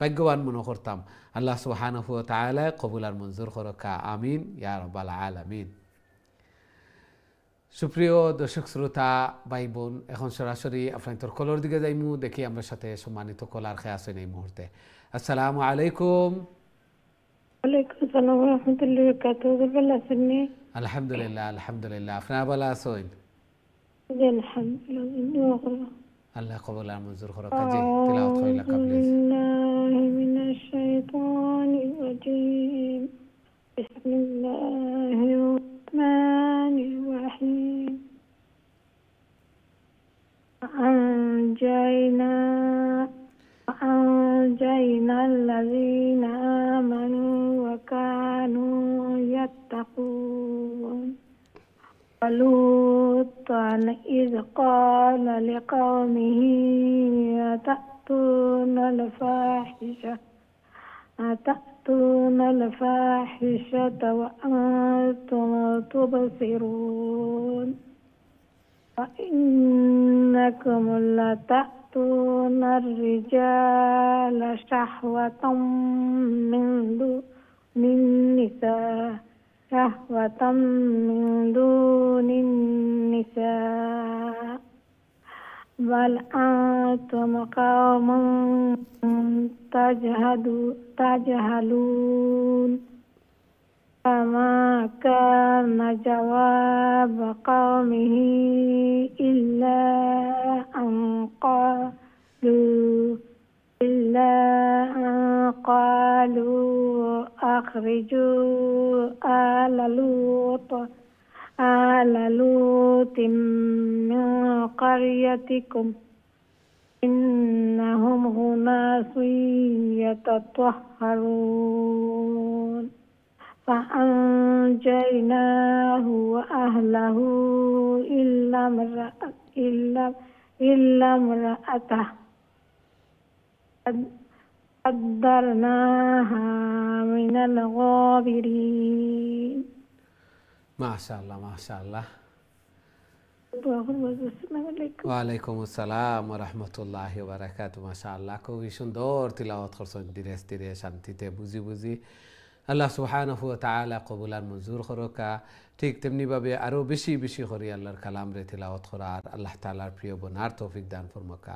ভাগ্যবান মনে করতাম। আল্লাহ সুবহানাহু ওয়া তাআলা কবুল আর মঞ্জুর করকা। আমিন ইয়া রাব্বাল আলামিন। সুপ্রিয় দর্শক শ্রোতা ভাই বোন, এখন সরাসরি আপনার কলর দিকে যাইমু, দেখি আমার সাথে সম্মানিত কলার খেয়ে আছেন এই মুহূর্তে। আসসালামু আলাইকুম। ওয়ালাইকুম আসসালাম ওয়া রাহমাতুল্লাহি ওয়া বারাকাতুহু। ভালো আছেন? আলহামদুলিল্লাহ আলহামদুলিল্লাহ। আপনারা ভালো আছেন? জি আলহামদুলিল্লাহ। আল্লাহ কবুল আর মঞ্জুর করুক। জি তিলাওয়াত কইলা প্লিজ। বিসমিল্লাহি মিনাশ শাইতানির রাজিম। বিসমিল্লাহির রাহমানির রাহিম। وأنجينا الذين آمنوا وكانوا يتقون. ولوطا إذ قال لقومه أتأتون الفاحشة وأنتم تبصرون وإنكم لتأتون الرجال شهوة من دون النساء بل أنتم قوم تجهلون. فما كان جواب قومه إلا أن قالوا أخرجوا آل لوط من قريتكم إنهم أناس يتطهرون. فأنجيناه وأهله إلا امرأته قدرناها من الغابرين. ما شاء الله ما شاء الله. ওয়ালাইকুম আসসালাম ওয়া রাহমাতুল্লাহি ওয়া বারাকাতুহু। মাশাআল্লাহ, খুবই সুন্দর তিলাওয়াত করছেন, ধীরে ধীরে শান্তিতে বুঝি বুঝি। আল্লাহ সুবহানাহু ওয়া তাআলা কবুল আর মঞ্জুর করুকা। ঠিক তেমনিভাবে আরও বেশি বেশি করে আল্লাহর কালামরে তিলাওয়াত করার আল্লাহ তাআলার প্রিয় বনার তৌফিক দান ফরমাকা।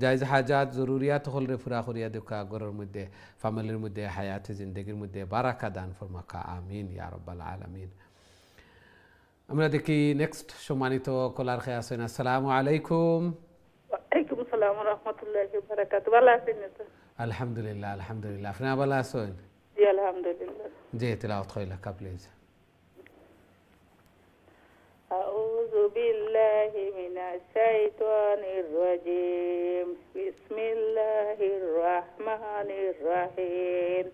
জায়েজ হাজাত জরুরিয়াত হলরে পুরা করিয়া দেখা, ঘরের মধ্যে ফ্যামিলির মধ্যে হায়াতে জিন্দেগির মধ্যে বারাকা দান ফরমাকা। আমিন ইয়া রাব্বাল আলামিন। আমরা দেখি নেক্সট সম্মানিত কলার খেয়ে আছেন। আসসালামু আলাইকুম। ওয়ালাইকুম আসসালাম ওয়া রাহমাতুল্লাহি ওয়া বারাকাতুহু। ভালো আছেন? আলহামদুলিল্লাহ আলহামদুলিল্লাহ। আপনারা ভালো আছেন? জি আলহামদুলিল্লাহ। জি তিলাওয়াত কইলা প্লিজ। আউযু بالله من الشيطان الرجيم. بسم الله الرحمن الرحيم.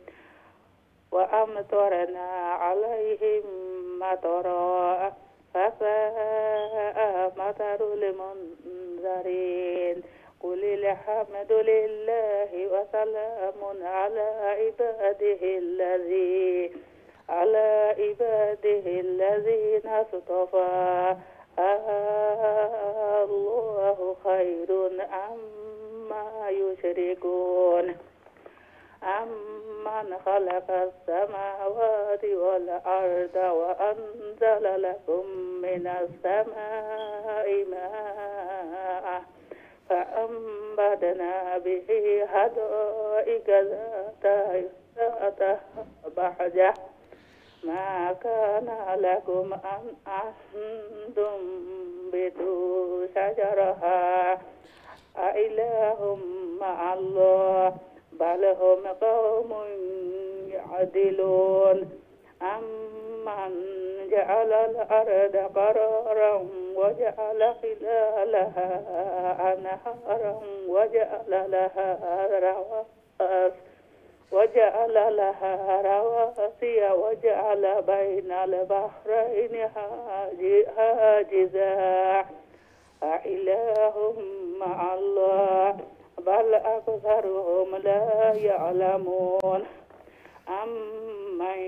وأمطرنا عليهم مطرا فساء مطر المنذرين. قل الحمد لله وسلام على عباده الذين اصطفى. الله خير عما يشركون. أمن خلق السماوات والأرض وأنزل لكم من السماء ماء فأنبتنا به حدائق ذات بهجة ما كان لكم أن تنبتوا شجرها أإله مع الله بل هم قوم يعدلون. أمن جعل الأرض قرارا وجعل خلالها أنهارا وجعل لها رواسي وجعل بين البحرين حاجزا أإله مع الله بل أكثرهم لا يعلمون. أمن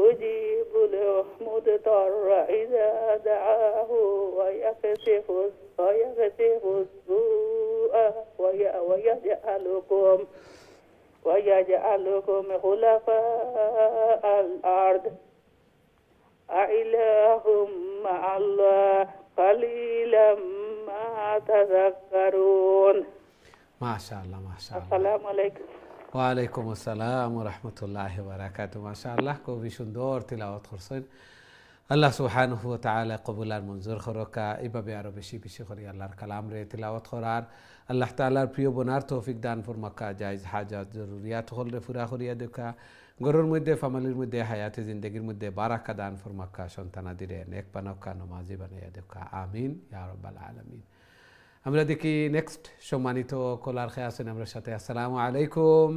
يجيب المضطر إذا دعاه ويكشف السوء ويجعلكم خلفاء الأرض أإله مع الله قليلا ما تذكرون. ما شاء الله ما شاء الله. السلام عليكم. ওয়ালাইকুম আসসালাম ওয়া রাহমাতুল্লাহি ওয়া বারাকাতুহু। মাশাআল্লাহ, খুবই সুন্দর তিলাওয়াত করছেন। আল্লাহ সুবহানাহু ওয়া তাআলা কবুল আর মঞ্জুর করকা। এইভাবে আরো বেশি বেশি করে আল্লাহর কালাম রে তিলাওয়াত করার আল্লাহ তাআলার প্রিয় বনার তৌফিক দান ফরমাকা। জায়েজ হাজাত জরুরিয়াত হল রে পুরা করিয়া দেখা। গরুর মধ্যে ফ্যামিলির মধ্যে হায়াতে জিন্দেগির মধ্যে বারাকা দান ফরমাকা। সন্তানাদিরে নেক বানাকা নমাজি বানাইয়া দেখা। আমিন ইয়া রাব্বাল আলামিন। আমরা দেখি নেক্সট সম্মানিত কলার খেয়ে আছেন আমার সাথে। আসসালামু আলাইকুম।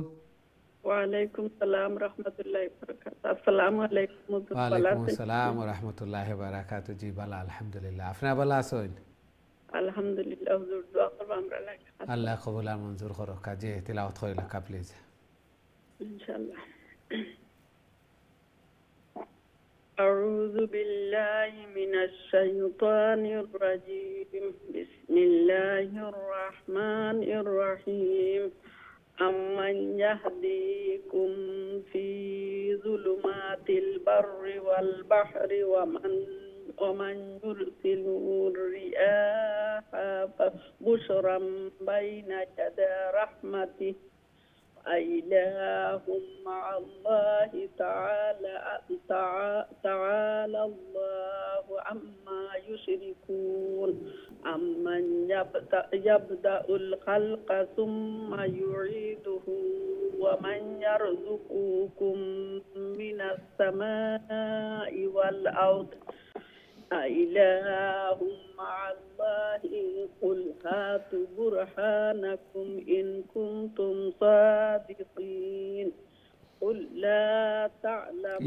ওয়ালাইকুম সালাম রাহমাতুল্লাহি ওয়া বারাকাতুহু। আসসালামু আলাইকুম। ওয়ালাইকুম আসসালাম ওয়া রাহমাতুল্লাহি ওয়া বারাকাতুহু। জি ভালো আলহামদুলিল্লাহ। আপনি ভালো আছেন? আলহামদুলিল্লাহ। হুজুর দোয়া করব আমরা লাগে। আল্লাহ কবুল আর মঞ্জুর করুক। জি তিলাওয়াত কইলা কা প্লিজ। ইনশাআল্লাহ। أعوذ بالله من الشيطان الرجيم. بسم الله الرحمن الرحيم. أمن يهديكم في ظلمات البر والبحر ومن يرسل الرياح بشرا بين يدي رحمته أإله مع الله تعالى الله عما يشركون. أمن يبدأ الخلق ثم يعيده ومن يرزقكم من السماء والأرض أإله مع الله قل هاتوا برهانكم إن كنتم صادقين. قل لا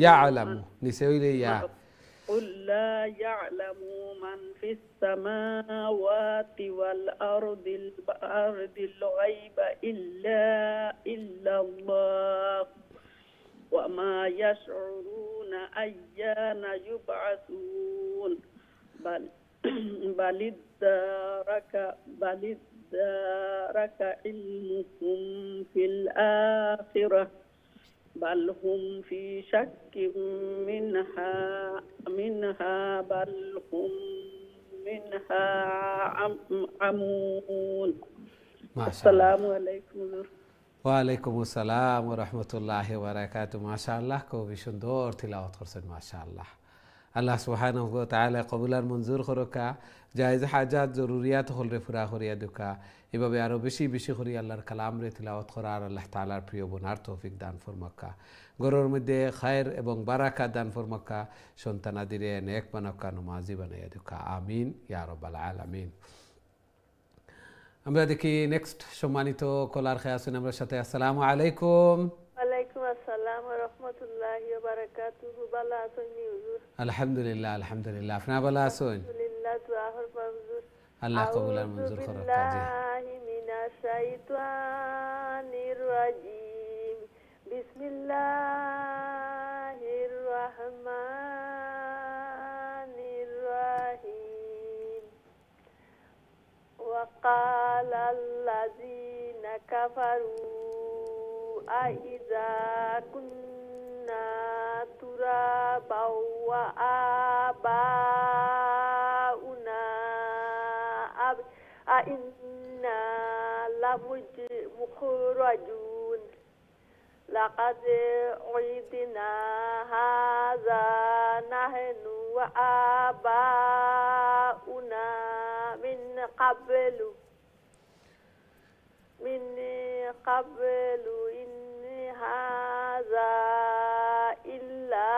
يعلم نسوي لي قل لا يعلم من في السماوات والأرض الغيب إلا الله وما يشعرون أيان يبعثون. بل ادارك علمهم في الآخرة بل هم في شك منها بل هم منها عمون. السلام عليكم. ওয়ালাইকুম আসসালাম ওয়া রাহমাতুল্লাহি ওয়া বারাকাতুহু। মাশাআল্লাহ, খুবই সুন্দর তিলাওয়াত করছেন মাশাআল্লাহ। আল্লাহ সুবহানাহু ওয়া তাআলা কবুল আর মঞ্জুর করকা জায়েজ হাজাত জরুরিয়াত হলরে পুরা করিয়া দুকা এভাবে আরও বেশি বেশি করে আল্লাহর কালাম রে তিলাওয়াত করার আল্লাহ তাআলার প্রিয় বোনার তৌফিক দান ফরমাক্কা ঘরের মধ্যে খায়ের এবং বারাকা দান ফরমাক্কা সন্তানাদিরে নেক বানাক্কা নমাজি বানাইয়া দুকা আমিন ইয়া রাব্বাল আলামিন। আমরা দেখি নেক্সট সম্মানিত কলার খেয়ে আছেন আমার সাথে। আসসালামু আলাইকুম। ওয়ালাইকুম আসসালাম ওয়া রাহমাতুল্লাহি ওয়া বারাকাতুহু। ভালো আছেন হুজুর? আলহামদুলিল্লাহ আলহামদুলিল্লাহ, আপনি ভালো আছেন? আলহামদুলিল্লাহ, দোয়া করবা হুজুর। আল্লাহ কবুল আর মঞ্জুর করুক। কাজী বিল্লাহি মিনাশ শাইতানির রাজিম। বিসমিল্লাহির রহমানির রহিম। وقال الذين كفروا أإذا كنا ترابا وآباؤنا أإنا لمخرجون لقد عدنا هذا نحن وآباؤنا من قبل إن هذا إلا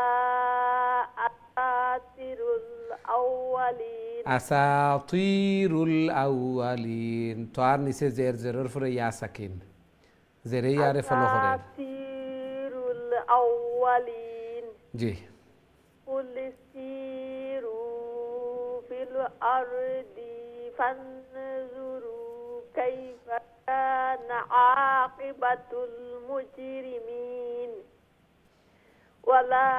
أساطير الأولين। আসাতিরুল আউয়ালিন, তো আর নিচে জের জেরের পরে ইয়া সাকিন, জেরে ইয়ারে ফলো করেন। আসাতিরুল আউয়ালিন। জি। قل سيروا في الأرض فانظروا كيف كان عاقبة المجرمين ولا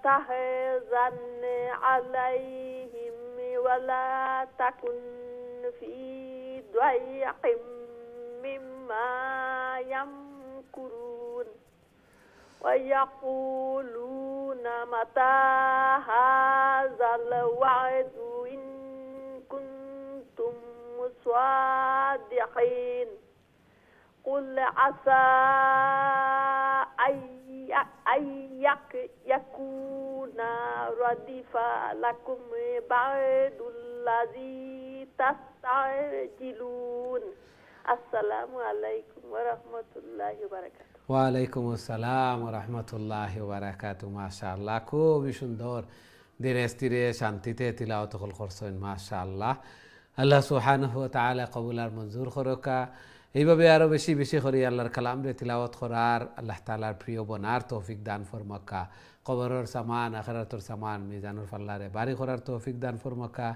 تحزن عليهم ولا تكن في ضيق مما يمكرون ويقولون متى هذا الوعد إن كنتم صادقين قل عسى أن يكون ردف لكم بعد الذي تستعجلون। السلام عليكم ورحمة الله وبركاته। ওয়ালাইকুম আসসালাম রহমতুল্লাহি বারাকাতু। মাশাআল্লাহ, খুবই সুন্দর ধীরে স্থিরে শান্তিতে তিলাওয়াত করছেন মাশাআল্লাহ। আল্লাহ সুবহানাহু ওয়া তাআলা কবুল আর মঞ্জুর করকা। এইভাবে আরও বেশি বেশি করে আল্লাহর কালাম রে তিলাওয়াত করার আল্লাহ তাআলার প্রিয় বনার তৌফিক দান ফরমাক্কা। কবরের সামান আখিরাতের সামান মিজানুর ফাল্লারে বাড়ি করার তৌফিক দান ফরমাক্কা।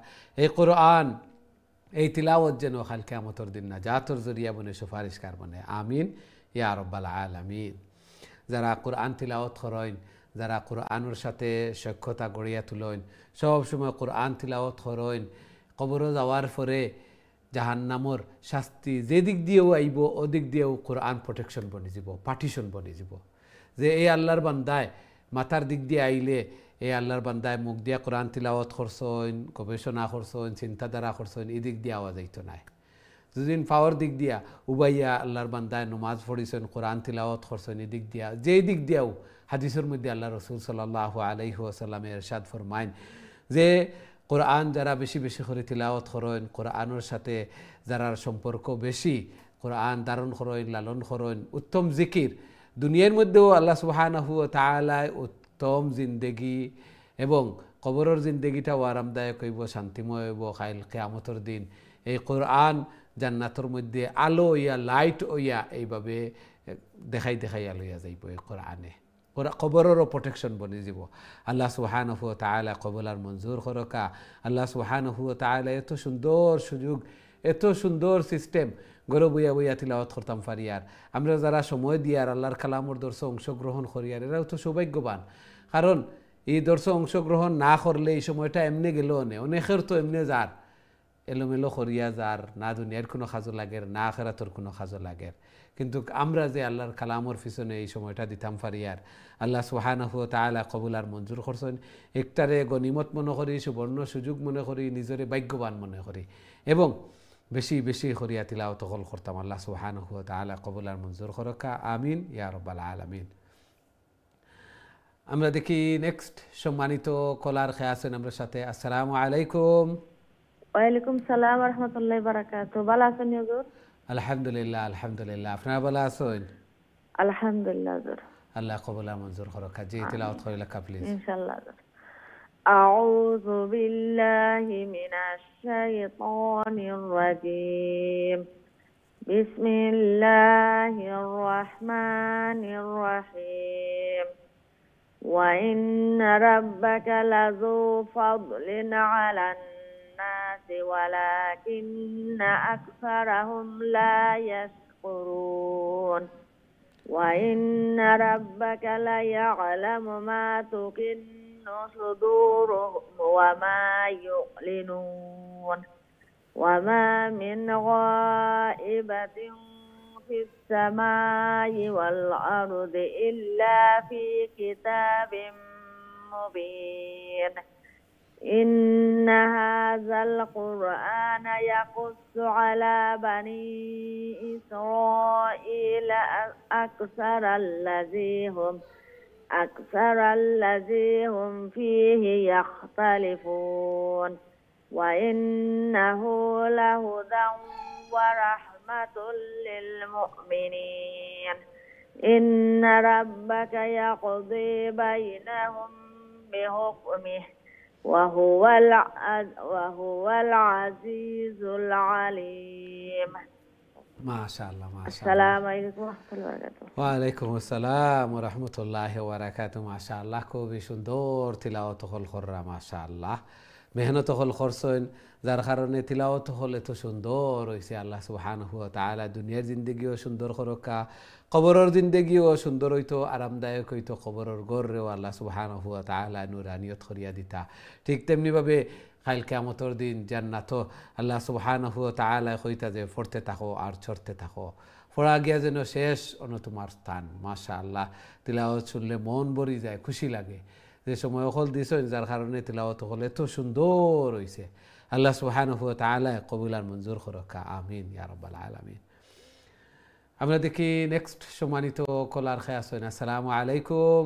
এই কোরআন এই তিলাওয়াত যেন কাল কিয়ামতের দিন নাজাতের জরিয়া বনে সুপারিশকার বনে আমিন ইয়া রাব্বাল আলামিন। যারা কোরআন তিলাওয়াত করেন, যারা কোরআনের সাথে সখ্যতা গড়িয়া তুলেন, সব সময় কোরআন তিলাওয়াত করেন, কবর যাওয়ার পরে জাহান্নামর শাস্তি যে দিক দিয়েও আইব ওদিক দিয়েও কোরআন প্রোটেকশন বনি যাব, পার্টিশন বনি যাব। যে এই আল্লাহর বান্দায় মাথার দিক দিয়ে আইলে এই আল্লাহর বান্দায় মুখ দিয়া কোরআন তিলাওয়াত করছেন, গবেষণা করছেন, চিন্তাধারা করছেন, এই দিক দিয়ে আওয়াজ আইতো নাই। যদিন পাওয়ার দিক দিয়া উবাইয়া আল্লাহর বান্দায় নমাজ পড়িছেন, কোরআন তিলাওয়াত করছেন, এই দিক দিয়া যেই দিক দিয়াও হাদিসের মধ্যে আল্লাহ রসুল সাল্লাল্লাহু আলাইহি ওয়াসাল্লামের ইরশাদ ফরমাইন যে কোরআন যারা বেশি বেশি করে তিলাওয়াত করেন, কোরআনের সাথে যারা সম্পর্ক বেশি, কোরআন ধারণ করেন, লালন করেন, উত্তম জিকির, দুনিয়ার মধ্যেও আল্লাহ সুবহানাহু ওয়া তাআলা উত্তম জিন্দেগি এবং কবরের জিন্দেগিটাও আরামদায়ক হইব, শান্তিময় হইব কাল কিয়ামতের দিন। এই কোরআন জান্নাতের মধ্যে আলো ইয়া লাইট হইয়া এইভাবে দেখাই দেখাইয়া লইয়া যাইব। এই কোরআনে কবরেরও প্রোটেকশন বনি যাব। আল্লাহ সুবহানাহু ওয়া তাআলা কবুল আর মঞ্জুর করকা। আল্লাহ সুবহানাহু ওয়া তাআলা এত সুন্দর সুযোগ, এত সুন্দর সিস্টেম গরো বইয়া বইয়া তিলাওয়াত করতাম পারিয়ার। আমরা যারা সময় দিয়ার আল্লাহর কালামর দর্শে অংশগ্রহণ করিয়ার এরাও তো সৌভাগ্যবান। কারণ এই দর্শে অংশগ্রহণ না করলে এই সময়টা এমনি গেল অনেকের তো এমনি যার এলোমেলো করিয়া যার, না দুনিয়ার কোনো কাজও লাগের, না আখিরাতের কোনো কাজও লাগের। কিন্তু আমরা যে আল্লাহর কালামর পিছনে এই সময়টা দিতাম পারিয়ার, আল্লাহ সুবহানাহু ওয়া তাআলা কবুল আর মঞ্জুর করছেন। একটারে গনিমত মনে করি, সুবর্ণ সুযোগ মনে করি, নিজরে ভাগ্যবান মনে করি এবং বেশি বেশি করিয়া তিলাওয়াত করতাম। আল্লাহ সুবহানাহু ওয়া তাআলা কবুল আর মঞ্জুর করকা আমিন ইয়া রাব্বাল আলামিন। আমরা দেখি নেক্সট সম্মানিত কলার খেয়ে আছেন আমার সাথে। আসসালামু আলাইকুম। ওয়ালাইকুম সালাম ওয়া রাহমাতুল্লাহি ওয়া বারাকাতুহু। ভালো আছেন হুজুর? আলহামদুলিল্লাহ আলহামদুলিল্লাহ, আপনারা ভালো আছেন? আলহামদুলিল্লাহ হুজুর। আল্লাহ কবুল আর মঞ্জুর করুক। জি তিলাওয়াত করিলা প্লিজ। ইনশাআল্লাহ হুজুর। আউযু বিল্লাহি মিনাশ শাইতানির রাজীম। বিসমিল্লাহির রহমানির রহিম। وإن ربك لذو فضل على الناس ولكن أكثرهم لا يشكرون وإن ربك ليعلم ما تكن صدورهم وما يعلنون وما من غائبة في السماء والأرض إلا في كتاب مبين إن هذا القرآن يقص على بني إسرائيل أكثر الذي هم فيه يختلفون وإنه لهدى ورحمة للمؤمنين إن ربك يقضي بينهم بحكمه وهو العزيز العليم. ما شاء الله ما شاء الله. السلام عليكم ورحمة الله وبركاته. ওয়ালাইকুম আসসালাম ওয়া রাহমাতুল্লাহি ওয়া বারাকাতুহু। মাশাআল্লাহ, খুবই সুন্দর তিলাওয়াত হল কররা। মাশাআল্লাহ, মেহনত হল করছেন, যার কারণে তিলাওয়াত হল এত সুন্দর হয়েছে। আল্লাহ সুবহানাহু ওয়া তাআলা দুনিয়ার জিন্দগিও সুন্দর করকা, কবরের জিন্দগিও সুন্দর হইতো, আরামদায়ক হইতো। কবরের গড়রেও আল্লাহ সুবহানাহু ওয়া তাআলা নুরানিয়ত করিয়া দিতা। ঠিক তেমনিভাবে কাল কিয়ামতের দিন জান্নাতও আল্লাহ সুবহানাহু ওয়া তাআলা কইতা যে পড়তে থাকো আর চড়তে থাকো, পড়া গিয়া যেন শেষ অন্য তোমার স্থান। মাশাআল্লাহ, তিলাওয়াত শুনলে মন ভরি যায়, খুশি লাগে। যে সময় অকল দিছেন, যার কারণে তিলাওয়াত হল এত সুন্দর হয়েছে। আল্লাহ সুবহানাহু ওয়া তাআলা কবুল আর মঞ্জুর করুক, আমিন ইয়া রাব্বাল আলামিন। আমরা দেখি নেক্সট সম্মানিত কলার খেয়ে আছেন। আসসালামু আলাইকুম।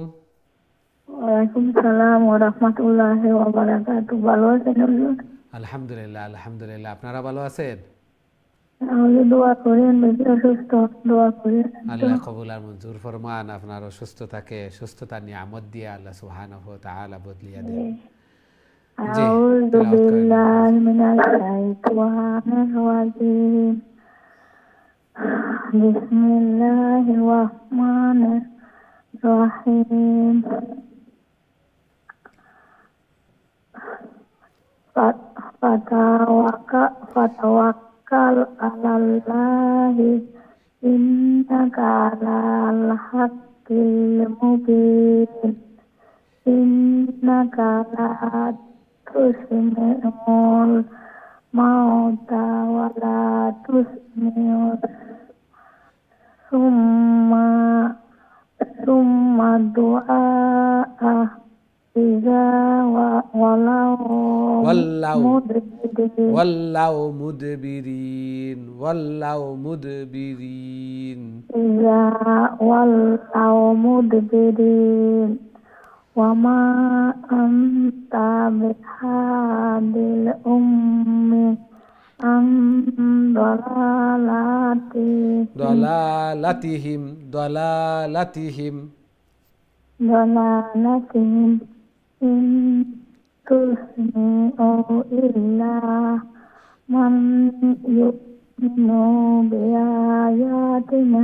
ওয়ালাইকুম সালাম ওয়া রাহমাতুল্লাহি ওয়া বারাকাতুহু। ভালো আছেন হুজুর? আলহামদুলিল্লাহ আলহামদুলিল্লাহ, আপনারা ভালো আছেন? তাহলে দোয়া করেন, বেশি অসুস্থ, দোয়া করেন। আল্লাহ কবুল আর মঞ্জুর ফরমান, আপনার সুস্থতাকে সুস্থতার নিয়ামত দিয়ে আল্লাহ সুবহানাহু ওয়া তাআলা বদলিয়া দেন। আউযু বিল্লাহি মিনাশ শাইতানির রাজীম। বিসমিল্লাহির রহমানির রহিম। Fatawakkal alallahi innaka alal haqqil mubin. Innaka la tusmi'ul mauta wa la tusmi'ul summa du'a iza wallau mudbirin iza wallau mudbirin wa ma anta bihadil ummi an dalalatihim in tusmi'u illa man yu'minu biayatina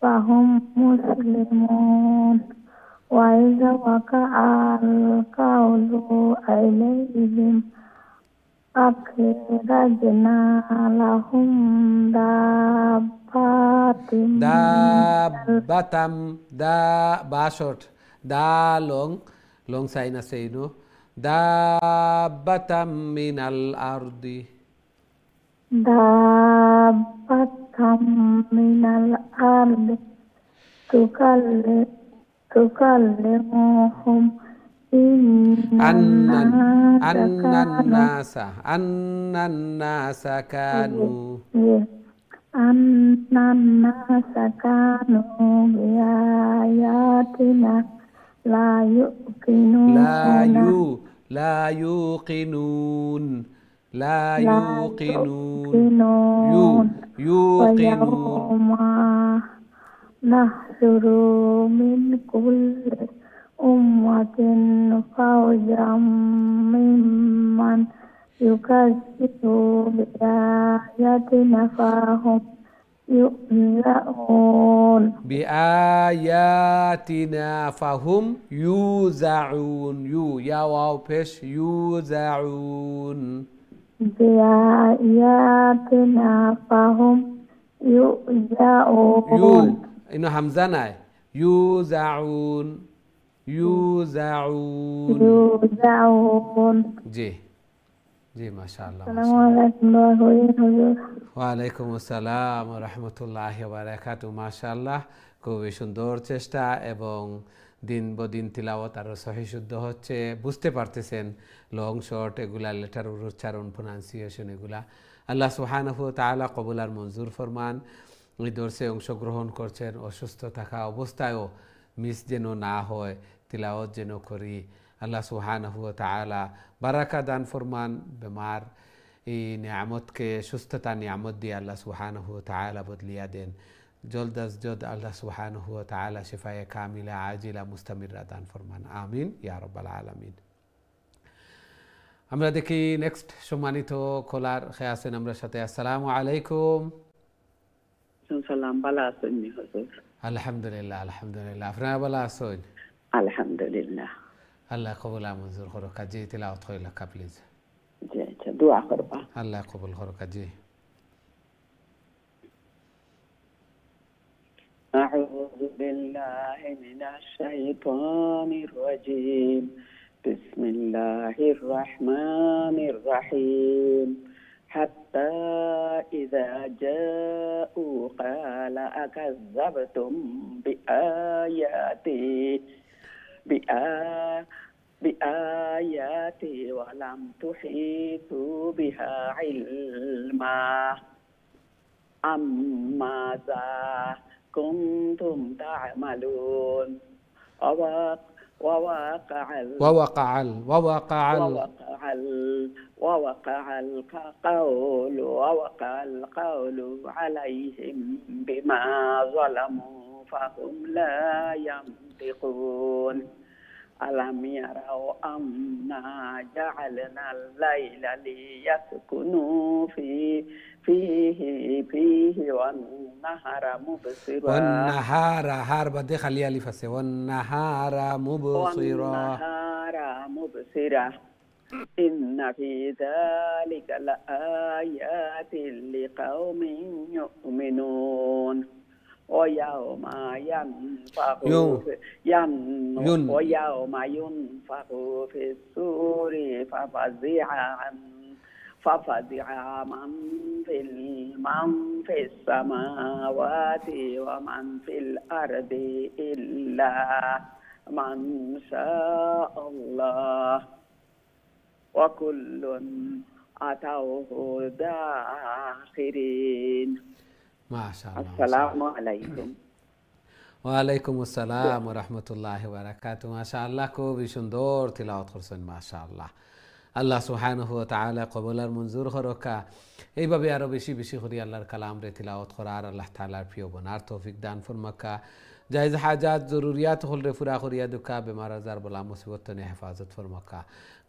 fahum muslimun wa iza waqa'al qawlu alayhim akhrajna lahum long sign আছে ইনো দাব্বাতাম মিনাল আরদি তুকাল্লিমুহুম annannasa kanu biayatina لا يؤقنون لا يوقنون لا لا يوقنون يوقنون يوقنون ويوم نحشر من كل أمة فوجا ممن يكذب بآياتنا فهم يؤذعون بآياتنا فهم يوزعون يا واو بيش يوزعون بآياتنا فهم يؤذعون إنه همزة ناي يوزعون يوزعون जी माशाल्लाह السلام عليكم ورحمة الله ওয়ালাইকুম আসসালাম ওয়া রাহমাতুল্লাহি ওয়া বারাকাতুহু মাশাআল্লাহ খুবই সুন্দর চেষ্টা এবং দিন বদিন তিলাওয়াত আরো সহি শুদ্ধ হচ্ছে বুঝতে পারতেছেন লং শর্ট এগুলা লেটার উচ্চারণ প্রোনাউন্সিয়েশন এগুলা আল্লাহ সুবহানাহু ওয়া তাআলা কবুল আর মঞ্জুর ফরমান এই দর্শে অংশগ্রহণ করছেন অসুস্থ থাকা অবস্থায়ও মিস যেন না হয় তিলাওয়াত যেন করি আল্লাহ সুবহানাহু ওয়া তাআলা বারাকা দান ফরমান বেমার এই নিয়ামতকে সুস্থতা নিয়ামত দিয়ে আল্লাহ সুবহানাহু ওয়া তাআলা বদলিয়া দেন জলদ আজ জলদ আল্লাহ সুবহানাহু ওয়া তাআলা শিফায়ে কামিলা আজিলা মুস্তামিরা দান ফরমান আমিন ইয়া রাব্বাল আলামিন। আমরা দেখি নেক্সট সম্মানিত কলার খেয়ে আছেন আমরা সাথে। আসসালামু আলাইকুম। সালাম, ভালো আছেন নি হুজুর? আলহামদুলিল্লাহ আলহামদুলিল্লাহ, আপনারা ভালো আছেন? আলহামদুলিল্লাহ। আল্লাহ কবুল মঞ্জুর করুক। জি তিলাওয়াত কইলা কা প্লিজ। জি আচ্ছা, দোয়া করবা। আল্লাহ কবুল করুক। জি أعوذ بالله من الشيطان الرجيم. بسم الله الرحمن الرحيم. حتى إذا جاءوا قال أكذبتم بآياتي ولم تحيطوا بها علما أم ماذا كنتم تعملون. ووقع القول عليهم بما ظلموا فهم لا ينطقون. ألم يروا أنا جعلنا الليل ليسكنوا فيه والنهار مبصرا. والنهار هار بدي خليها لي فسي والنهار مبصرا إن في ذلك لآيات لقوم يؤمنون. ويوم ينفخ في الصور ففزع من في السماوات ومن في الأرض إلا من شاء الله وكل أتوه داخرين. ما شاء الله. السلام عليكم. ওয়ালাইকুম আসসালাম ওয়া রাহমাতুল্লাহি ওয়া বারাকাতুহু। মাশাআল্লাহ খুবই সুন্দর তিলাওয়াত করছেন মাশাআল্লাহ। আল্লাহ সুবহানাহু ওয়া তাআলা কবুল আর মঞ্জুর করুক। এইভাবে আরো বেশি বেশি করে আল্লাহর কালাম রে তিলাওয়াত করার আল্লাহ তাআলার প্রিয় বনার তৌফিক দান ফরমাকা। জায়েজ হাজাত জরুরিয়াত হল রে পুরা করিয়া দুকা বেমার আজার বলা মুসিবত নে হেফাজত ফরমাকা।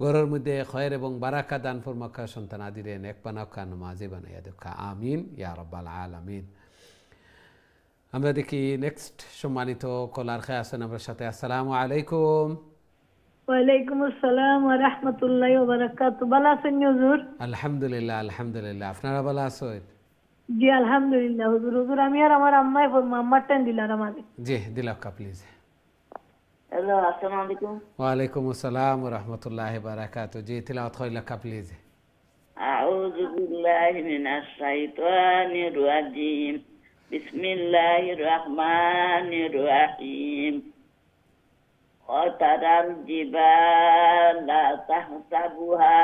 ঘরের মধ্যে খয়র এবং বারাকা দান ফরমাকা। সন্তানাদিরে নেক বানাকা নামাজি বানাইয়া দুকা আমিন ইয়া রাব্বাল আলামিন। আমরা দেখি নেক্সট সম্মানিত কলার খেয়ে আছেন আমার সাথে। আসসালামু আলাইকুম। ওয়ালাইকুম আসসালাম ওয়া রাহমাতুল্লাহি ওয়া বারাকাতুহু। ভালো আছেন হুজুর? আলহামদুলিল্লাহ আলহামদুলিল্লাহ, আপনারা ভালো আছেন? জি আলহামদুলিল্লাহ হুজুর। হুজুর আমি আর আমার আম্মাই আম্মার টাইম দিলাম আমাদের। জি দিলাম কা প্লিজ। হ্যালো, আসসালামু আলাইকুম। ওয়ালাইকুম আসসালাম ওয়া রাহমাতুল্লাহি ওয়া বারাকাতুহু। জি তিলাওয়াত কইলা কা প্লিজ। আউযু বিল্লাহি মিনাশ শাইতানির রাজিম। বিসমিল্লাহির রহমানির রহিম। وترى الجبال تحسبها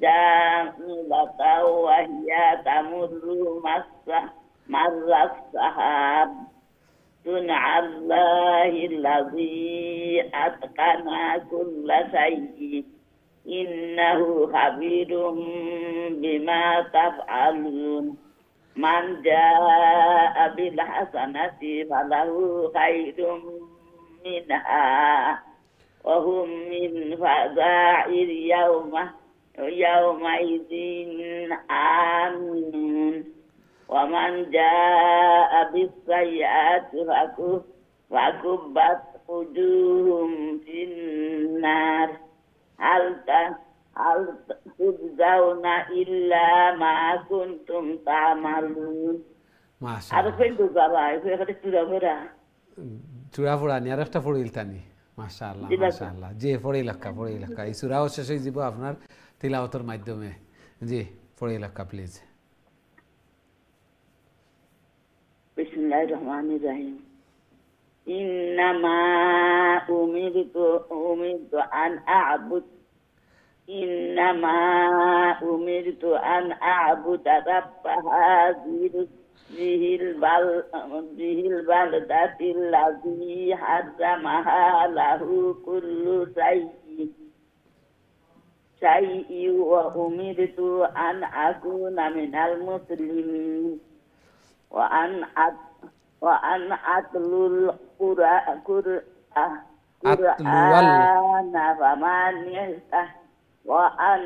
جامدة وهي تمر مر السحاب صنع الله الذي أتقن كل شيء إنه خبير بما تفعلون من جاء بالحسنة فله خير منها وهم من فزع يومئذ آمنون ومن جاء بالسيئات فكبت وجوههم في النار هل تجزون إلا ما كنتم تعملون ما شاء আর الله কই তো বাবা এখানে চুরাভরা চূড়া ফুড়ানি আর একটা ফুড়িল টানি মাশাআল্লাহ জি, মাশাআল্লাহ জি ফড়ি লেখা এই সূরাও শেষ হয়ে যাব আপনার তিলাওয়াতের মাধ্যমে জি ফড়ি লেখা প্লিজ বিসমিল্লাহির রহমানির রহিম ইন্নামা উমিরতু আন আ'বুদ إنما أمرت أن أعبد رب هذه البلدة الذي حرمها له كل شيء وأمرت أن أكون من المسلمين وأن أتلو القرآن فمن وأن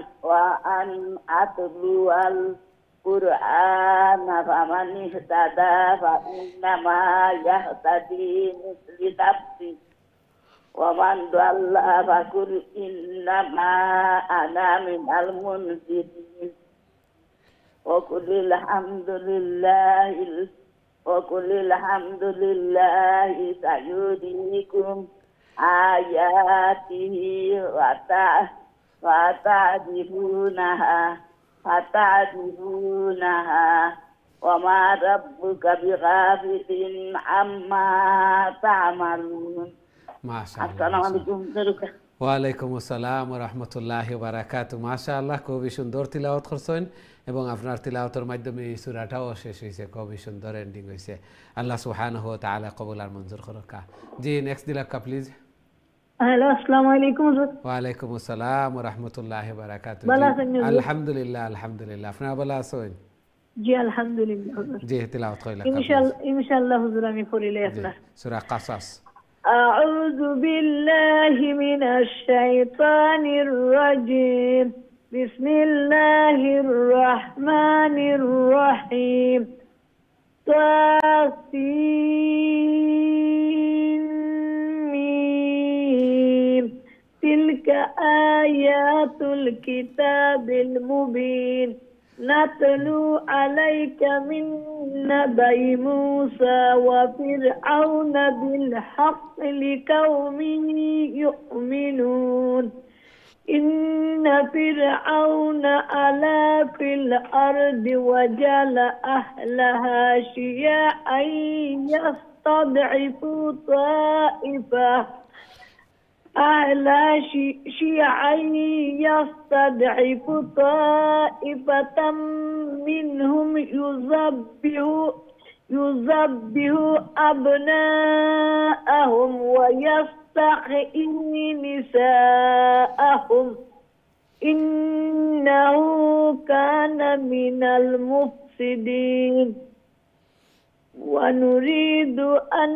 أتلو القرآن فمن اهتدى فإنما يهتدي لنفسه ومن ضل فقل إنما أنا من المنذرين وقل الحمد لله سيريكم آياته فتعجبونها وما ربك بغافل عما تعملون ما شاء الله السلام عليكم ওয়ালাইকুম আসসালাম ওয়া রাহমাতুল্লাহি ওয়া বারাকাতুহু মাশাআল্লাহ খুবই সুন্দর তিলাওয়াত করছেন এবং আপনার তিলাওয়াতের মাধ্যমে এই সূরাটাও শেষ হইছে খুবই সুন্দর এন্ডিং হইছে আল্লাহ সুবহানাহু ওয়া তাআলা কবুল আর মঞ্জুর করুক জি নেক্সট দিলাক্কা প্লিজ হ্যালো আসসালামু আলাইকুম হুজুর ওয়ালাইকুম আসসালাম ওয়া রাহমাতুল্লাহি ওয়া বারাকাতুহু ভালো আছেন হুজুর? আলহামদুলিল্লাহ আলহামদুলিল্লাহ আপনারা ভালো আছেন জি আলহামদুলিল্লাহ হুজুর জি তিলাওয়াত কইলা ইনশাআল্লাহ হুজুর আমি পড়িলে আপনার সূরা কাসাস أعوذ بالله من الشيطان الرجيم بسم الله الرحمن الرحيم طاسين تلك آيات الكتاب المبين نتلو عليك من نبأ موسى وفرعون بالحق لقوم يؤمنون إن فرعون علا في الأرض وجعل أهلها شيعا يستضعف طائفة أعلى شيعا يستضعف طائفة منهم يذبح أبناءهم ويستحيي نساءهم إنه كان من المفسدين ونريد أن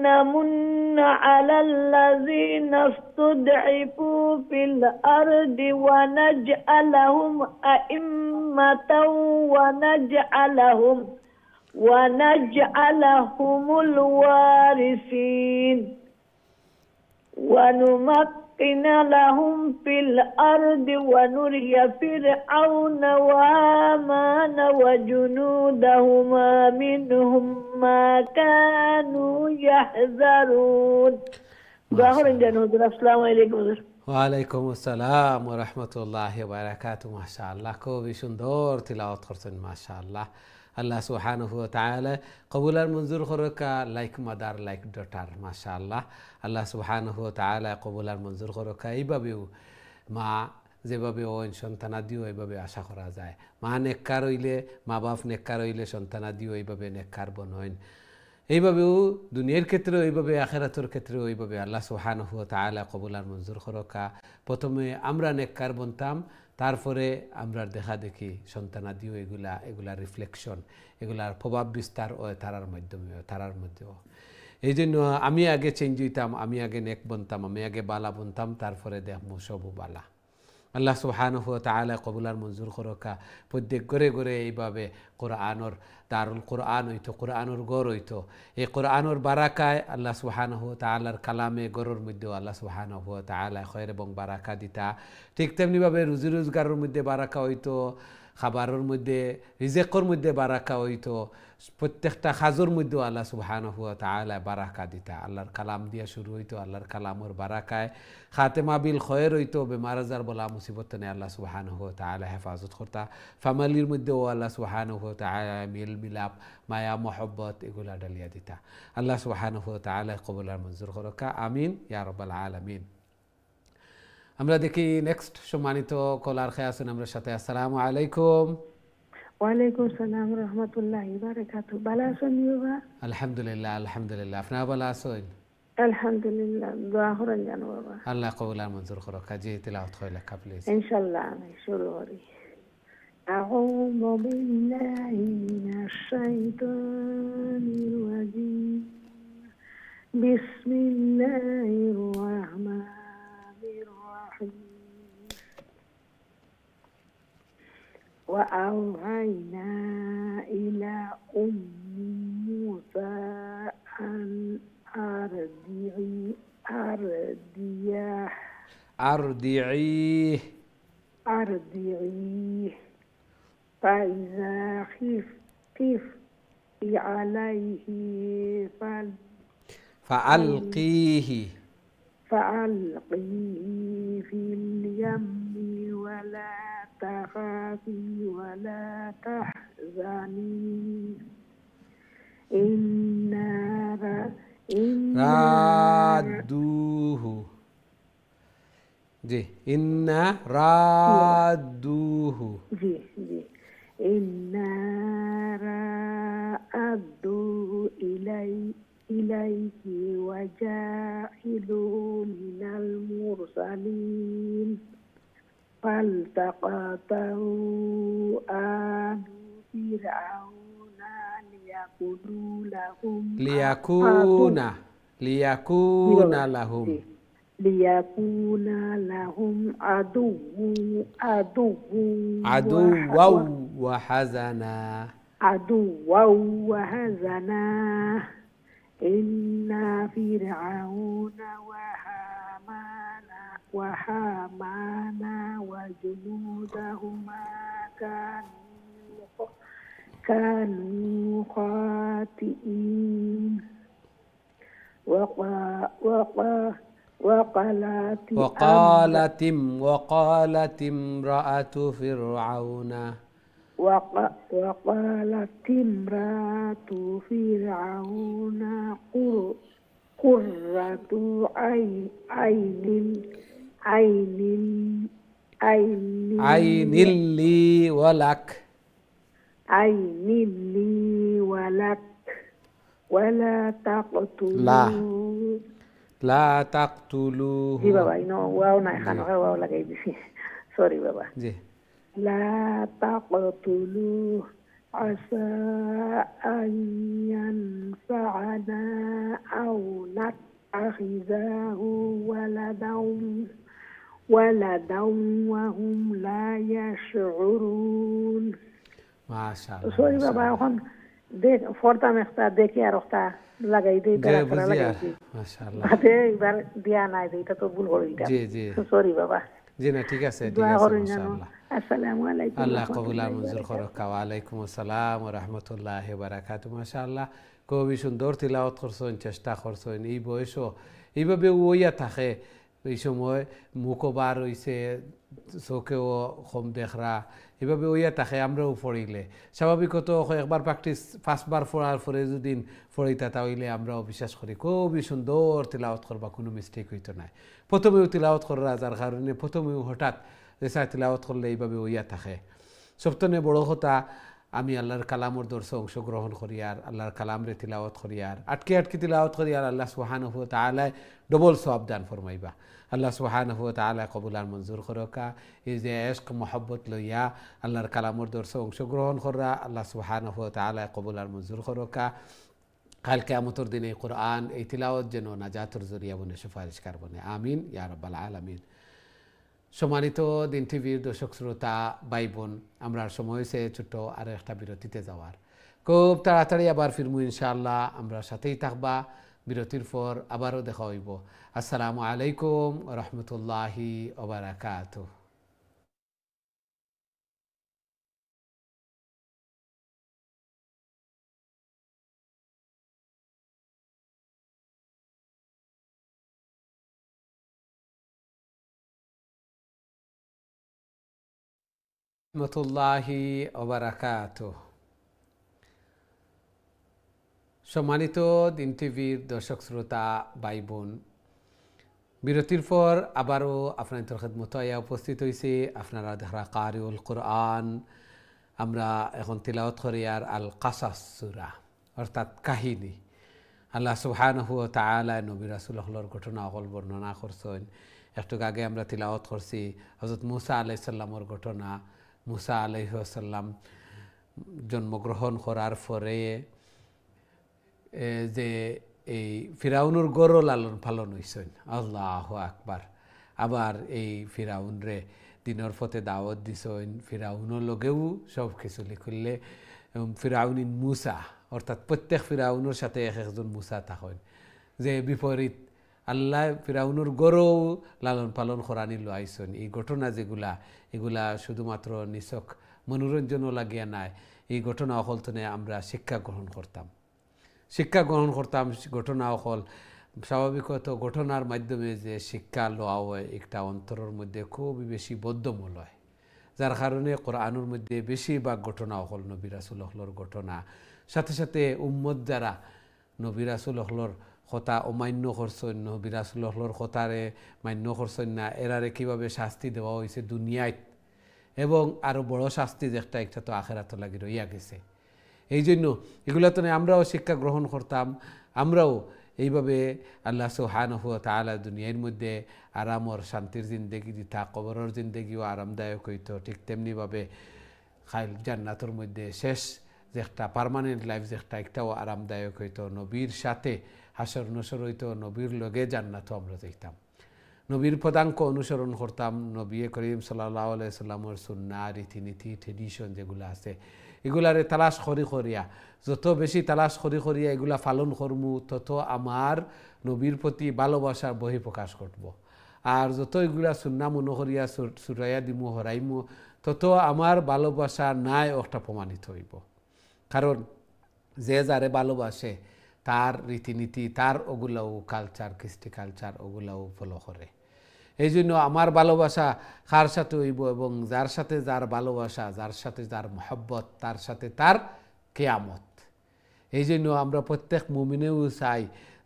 نمن على الذين استضعفوا في الأرض ونجعلهم أئمة ونجعلهم الوارثين ونمكن لهم في الأرض ونري فرعون وهامان وجنودهما منهم ما كانوا يحذرون. السلام عليكم. ওয়ালাইকুম আসসালাম ওয়া রাহমাতুল্লাহি ওয়া বারাকাতুহু মাশাআল্লাহ খুবই সুন্দর তিলাওয়াত করছেন মাশাআল্লাহ আল্লাহ সুবহানাহু ওয়া তাআলা কবুল আর মঞ্জুর করুকা লাইক মাদার লাইক ডটার মাশাআল্লাহ আল্লাহ সুবহানাহু ওয়া তাআলা কবুল আর মঞ্জুর করুকা এইভাবেও মা যেভাবে ওই সন্তানাদিও এইভাবে আশা করা যায় মা নেককার হইলে মা বাপ নেককার হইলে সন্তানাদিও এইভাবে নেককার বনইন এইভাবেও দুনিয়ার ক্ষেত্রেও এইভাবে আখিরাতের ক্ষেত্রেও এইভাবে আল্লাহ সুবহানাহু ওয়া তাআলা কবুল আর মঞ্জুর করকা। প্রথমে আমরা নেককার বনতাম, তারপরে আমরা দেখা দেখি সন্তানাদিও এগুলা রিফ্লেকশন, এগুলার প্রভাব বিস্তার ও তারার মধ্যেও। এই জন্য আমি আগে চেঞ্জ হইতাম, আমি আগে নেক বনতাম, আমি আগে বালা বনতাম, তারপরে দেখবো সবও বালা। আল্লাহ সুবহানাহু ওয়া তাআলা কবুল আর মঞ্জুর করকা। প্রত্যেক ঘরে ঘরে এইভাবে কোরআনর দারুল কোরআন হইতো, কোরআনর গড় হইতো। এই কোরআনর বারাকায় আল্লাহ সুবহানাহু ওয়া তাআলার কালামে গড়ের মধ্যেও আল্লাহ সুবহানাহু ওয়া তাআলা খয়র এবং বারাকা দিতা। ঠিক তেমনিভাবে রুজি রোজগারের মধ্যে বারাকা হইতো, খাবারের মধ্যে রিজেকর মধ্যে বারাকা হইতো, প্রত্যেকটা কাজের মধ্যেও আল্লাহ সুবহানাহু ওয়া তাআলা বারাকা দিতা। আল্লাহর কালাম দিয়া শুরু হইতো, আল্লাহর কালামর বারাকায় খাতেমা বিল খয়ের হইতো। বেমার আজার বলা মুসিবত নেই আল্লাহ সুবহানাহু ওয়া তাআলা হেফাজত করতা। ফ্যামিলির মধ্যেও আল্লাহ সুবহানাহু ওয়া তাআলা মিল মিলাপ, মায়া মহব্বত এগুলা ডালিয়া দিতা। আল্লাহ সুবহানাহু ওয়া তাআলা কবুল আর মঞ্জুর করকা। আমিন ইয়া রাব্বাল আলামিন। আমরা দেখি নেক্সট সম্মানিত কলার খেয়ে আছেন আমরা সাথে। আসসালামু আলাইকুম। ওয়ালাইকুম সালাম রহমতুল্লাহি বারাকাতুহু। ভালো আছেন বাবা? আলহামদুলিল্লাহ, আলহামদুলিল্লাহ। আপনারা ভালো আছেন? আলহামদুলিল্লাহ। দোয়া করেন জানো বাবা। আল্লাহ কবুল আর মঞ্জুর করুক। কাজী তিলাওয়াত কইলা প্লিজ। ইনশাআল্লাহ আমি শুরু করি। আউযু বিল্লাহি মিনাশ শাইতানির রাজিম। বিসমিল্লাহির রাহমানির রাহিম। وأوحينا إلى أم موسى أن أرضعيه فإذا خفت عليه فألقيه في اليم ولا تخافي ولا تحزني إنا رادوه جي إنا رادوه جي إنا رادوه إليك وجاعلوه من المرسلين فالتقطه آل فرعون ليكون لهم عدوا وحزنا إن فرعون وهامان وجنودهما كانوا خاطئين. وقالت امرأة فرعون قرة عين لي ولك ولا تقتلوه जी बाबा इनो वाव ना खानो है वाव लगाई दी सॉरी बाबा जी لا تقتلوه عسى أن ينفعنا أو نتخذه ولدا وهم لا يشعرون. ما شاء الله. سوري بابا এখন দেখ ফর্দা মেখতা দেখি আর ওটা লাগাই দেই তারা লাগাই দেই মাশাআল্লাহ আতে এবার দিয়া নাই এটা তো ভুল হলো এটা জি জি সরি বাবা জি না ঠিক আছে মাশাআল্লাহ আসসালামু আলাইকুম আল্লাহ কবুল আর মঞ্জুর করুক ওয়া আলাইকুম আসসালাম ওয়া রাহমাতুল্লাহি ওয়া বারাকাতুহু মাশাআল্লাহ খুবই সুন্দর তিলাওয়াত করছেন চেষ্টা করছেন এই বয়সও এইভাবে ওইয়া থাকে এই সময় মুখও বার হইছে চোখেও কম দেখরা এভাবে ওইয়া থাকে আমরাও পড়িলে স্বাভাবিকত একবার প্র্যাকটিস পাঁচবার পড়ার পরে যদি পড়িতা তাহলে আমরাও বিশ্বাস করি খুবই সুন্দর তিলাওয়াত করবা কোনো মিস্টেক হইতো না প্রথমেও তিলাওয়াত করা যার কারণে প্রথমেও হঠাৎ যেসা তিলাওয়াত করলে এইভাবে ওইয়া থাকে সবথেকে বড় কথা আমি আল্লাহর কালামর দর্শে অংশগ্রহণ করি আর আল্লাহর কালামরে তিলাওয়াত করি আর আটকে আটকে তিলাওয়াত করি আর আল্লাহ সুবহানাহু ওয়া তাআলা ডবল সওয়াব দান ফরমাইবা। আল্লাহ সুবহানাহু ওয়া তাআলা কবুল আর মঞ্জুর করকা। এই যে ইশক মহব্বত লইয়া আল্লাহর কালামর দর্শে অংশগ্রহণ করা আল্লাহ সুবহানাহু ওয়া তাআলা কবুল আর মঞ্জুর করকা। কাল কিয়ামতের দিনে কোরআন এই তিলাওয়াত যেন নাজাতের জরিয়া বনে সুপারিশকার বনে, আমিন ইয়া রাব্বাল আলামিন। সম্মানিত দিন টিভির দর্শক শ্রোতা ভাই বোন, আমরা সময় হয়েছে ছোট্ট আর একটা বিরতিতে যাওয়ার। খুব তাড়াতাড়ি আবার ফিরমু ইনশাআল্লাহ, আমরা সাথেই থাকবা। বিরতির পর আবারও দেখা হইব। আসসালামু আলাইকুম ওয়া রাহমাতুল্লাহি ওয়া বারাকাতুহু। রহমতুল্লাহি ওয়া বারাকাতুহু। সম্মানিত দিন টিভির দর্শক শ্রোতা ভাই বোন, বিরতির পর আবারও আপনাদের খেদমতে আয়া উপস্থিত হয়েছে আপনারা দেখা কারিউল কোরআন। আমরা এখন তিলাওয়াত করি আর আল কাসাস সূরা, অর্থাৎ কাহিনী। আল্লাহ সুবহানাহু ওয়া তাআলা নবী রাসূলুল্লাহর ঘটনা অকল বর্ণনা করছেন। একটু আগে আমরা তিলাওয়াত করছি হযরত মুসা আলাইহিস সালামের ঘটনা। মুসা আলাইহিস সালাম জন্মগ্রহণ করার পরে যে এই ফিরাউনের গরু লালন পালন হইছেন, আল্লাহু আকবার। আবার এই ফিরাউনরে দিনের পথে দাওয়াত দিছেন, ফিরাউনের লগেও সব কিছু লিখলে ফিরাউনিন মুসা, অর্থাৎ প্রত্যেক ফিরাউনের সাথে এক একজন মুসা থাকেন, যে বিপরীত আল্লাহ ফিরাউনের গরু লালন পালন করানি লাইছেন। এই ঘটনা যেগুলা, এগুলা শুধুমাত্র নিছক মনোরঞ্জনও লাগিয়া নাই, এই ঘটনা অকলতনে আমরা শিক্ষা গ্রহণ করতাম। ঘটনা অকল স্বাভাবিকত ঘটনার মাধ্যমে যে শিক্ষা লওয়া হয় একটা অন্তরের মধ্যে খুবই বেশি বদ্ধমূল হয়, যার কারণে কোরআনের মধ্যে বেশিরভাগ ঘটনা অকল নবী রাসূলুল্লাহর ঘটনা। সাথে সাথে উম্মত যারা নবী রাসূলুল্লাহর কথা অমান্য করছেন, নবী রাসূলুল্লাহর কথারে মান্য করছেন না, এরারে কীভাবে শাস্তি দেওয়া হয়েছে দুনিয়ায়, এবং আরও বড় শাস্তি যেটা একটা তো আখিরাত লাগি রইয়া গেছে। এই জন্য এগুলো তো আমরাও শিক্ষা গ্রহণ করতাম। আমরাও এইভাবে আল্লাহ সুবহানাহু ওয়া তাআলা দুনিয়ার মধ্যে আরামর শান্তির জিন্দেগি দিতা, কবরের জিন্দেগিও আরামদায়ক হইতো। ঠিক তেমনিভাবে খাইল জান্নাতের মধ্যে শেষ যে একটা পার্মানেন্ট লাইফ যেটা একটাও আরামদায়ক হইতো। নবীর সাথে হাসর নসর হইতো, নবীর লগে জান্নাতও আমরা যাইতাম। নবীর পদাঙ্ক অনুসরণ করতাম। নবী করিম সাল্লাল্লাহু আলাইহি সাল্লামের সুন্নাহ, রীতিনীতি, ট্রেডিশন যেগুলো আছে এগুলারে তালাশ করিয়া, যত বেশি তালাশ করিয়া এগুলা পালন করমু, তত আমার নবীর প্রতি ভালোবাসার বহিঃপ্রকাশ ঘটব। আর যত এগুলা সুন্নাহ মনে করিয়া ছুটাইয়া দিমু, হরাইমু, তত আমার ভালোবাসা নাই একটা প্রমাণিত হইব। কারণ যে যারে ভালোবাসে তার রীতিনীতি, তার ওগুলাও কালচার, কৃষ্টি কালচার ওগুলাও ফলো করে। এই জন্য আমার ভালোবাসা কার সাথে হইব, এবং যার সাথে যার ভালোবাসা, যার সাথে যার মহব্বত, তার সাথে তার কিয়ামত। এই জন্য আমরা প্রত্যেক মুমিনেও চাই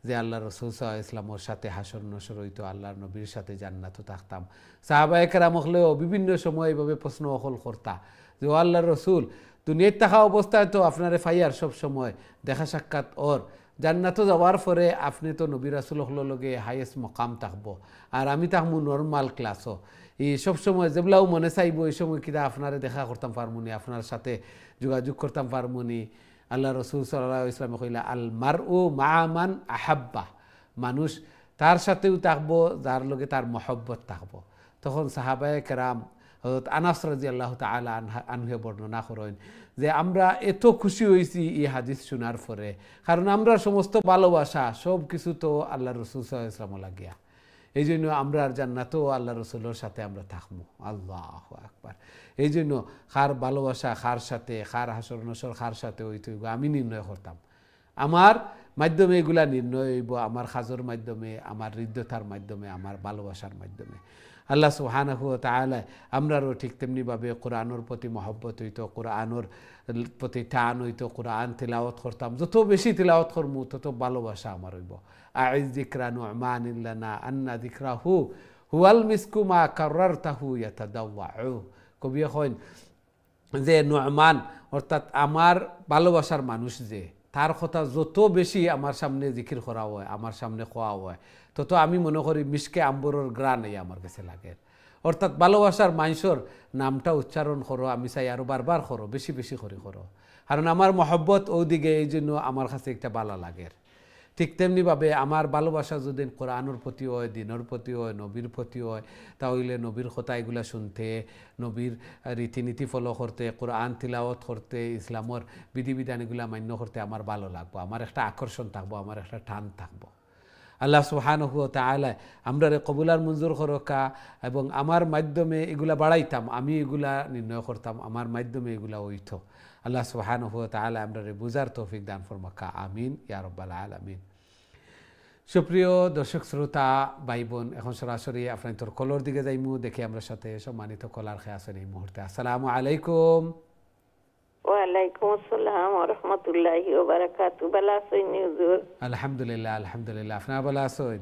যে আল্লাহ রাসূল সাল্লাল্লাহু আলাইহি ওয়াসাল্লামের সাথে হাসর নসর হইতো, আল্লাহর নবীর সাথে জান্নাতও থাকতাম। সাহাবায়ে কেরাম হলেও বিভিন্ন সময় এইভাবে প্রশ্ন অকল করতা যে ও আল্লাহর রাসূল, দুনিয়ায় থাকা অবস্থায় তো আপনারে ফাইয়ার সব সময় দেখা সাক্ষাৎ ওর, জান্নাতও যাওয়ার পরে আপনি তো নবী রাসূলুল্লাহর লগে হাইয়েস্ট মকাম থাকবো, আর আমি থাকবো নর্মাল ক্লাসও। এই সবসময় যেগুলাও মনে চাইব এই সময় কিনা আপনারে দেখা করতাম পারমুনি, আপনার সাথে যোগাযোগ করতাম পারমুনি। আল্লাহ রাসূল সাল্লাল্লাহু আলাইহি ওয়াসাল্লাম কইলা আল মারউ মা'a মান আহাব্বা, মানুষ তার সাথেও থাকবো যার লগে তার মহব্বত থাকবো। তখন সাহাবায়ে কেরাম হযরত আনাস রাদিয়াল্লাহু তাআলা আনহু বর্ণনা করেন যে আমরা এত খুশি হয়েছি এই হাদিস শোনার পরে, কারণ আমরা সমস্ত ভালোবাসা সব কিছু তো আল্লাহ রাসূল সাল্লাল্লাহু আলাইহি ওয়াসাল্লাম লাগিয়া। এই জন্য আমরা জান্নাতেও আল্লাহ রাসূলের সাথে আমরা থাকবো। আল্লাহু আকবার। এই জন্য কার ভালোবাসা কার সাথে, কার হাসর নসর কার সাথে হইতে হইব আমি নির্ণয় করতাম। আমার মাধ্যমে এগুলা নির্ণয় হইব, আমার কাজের মাধ্যমে, আমার হৃদ্যতার মাধ্যমে, আমার ভালোবাসার মাধ্যমে। আল্লাহ সুবহানাহু ওয়া তাআলা আমরারও ঠিক তেমনিভাবে কোরআনের প্রতি মহব্বত হইতো, কোরআনের প্রতি টান হইতো, কোরআন তিলাওয়াত করতাম। যত বেশি তিলাওয়াত করমু তত ভালোবাসা আমার হইব। আইজ যিকরা নু'মানিন লানা আন্না যিকরাহু হুয়াল মিসকু মা কাররারতাহু ইয়াতাদাওয়াউ। কবি কইন যে নু'মান অর্থাৎ আমার ভালোবাসার মানুষ যে তার কথা যত বেশি আমার সামনে জিকির করা হয় আমার সামনে খোয়া হয় তত আমি মনে করি মিশকে আম্বরের গ্রাণ এই আমার কাছে লাগে অর্থাৎ ভালোবাসার মানুষের নামটা উচ্চারণ করো আমি চাই আরো বারবার করো বেশি বেশি করে করো কারণ আমার মহব্বত ওদিকে এই জন্য আমার কাছে একটা ভালো লাগে ঠিক তেমনিভাবে আমার ভালোবাসা যদি কোরআনের প্রতি হয় দিনের প্রতি হয় নবীর প্রতি হয় তাহলে নবীর কথা এগুলা শুনতে নবীর রীতিনীতি ফলো করতে কোরআন তিলাওয়াত করতে ইসলামের বিধিবিধান এগুলা মান্য করতে আমার ভালো লাগবো আমার একটা আকর্ষণ থাকবো আমার একটা টান থাকবো আল্লাহ সুবহানাহু ওয়া তাআলা আমরারে কবুলার মঞ্জুর করকা এবং আমার মাধ্যমে এগুলা বাড়াইতাম আমি এগুলা নির্ণয় করতাম আমার মাধ্যমে এগুলা হইতো আল্লাহ সুবহানাহু ওয়া তাআলা আমরারে বুঝার তৌফিক দান ফরমাকা আমিন ইয়া রাব্বাল আলামিন সুপ্রিয় দর্শক শ্রোতা ভাই বোন এখন সরাসরি আপনার তোর কলর দিকে যাইমু দেখি আমরা সাথে সম্মানিত কলার খেয়ে আছেন এই মুহূর্তে আসসালামু আলাইকুম ওয়ালাইকুম আসসালাম ওয়া রাহমাতুল্লাহি ওয়া বারাকাতুহু ভালো আছেন হুজুর আলহামদুলিল্লাহ আলহামদুলিল্লাহ আপনারা ভালো আছেন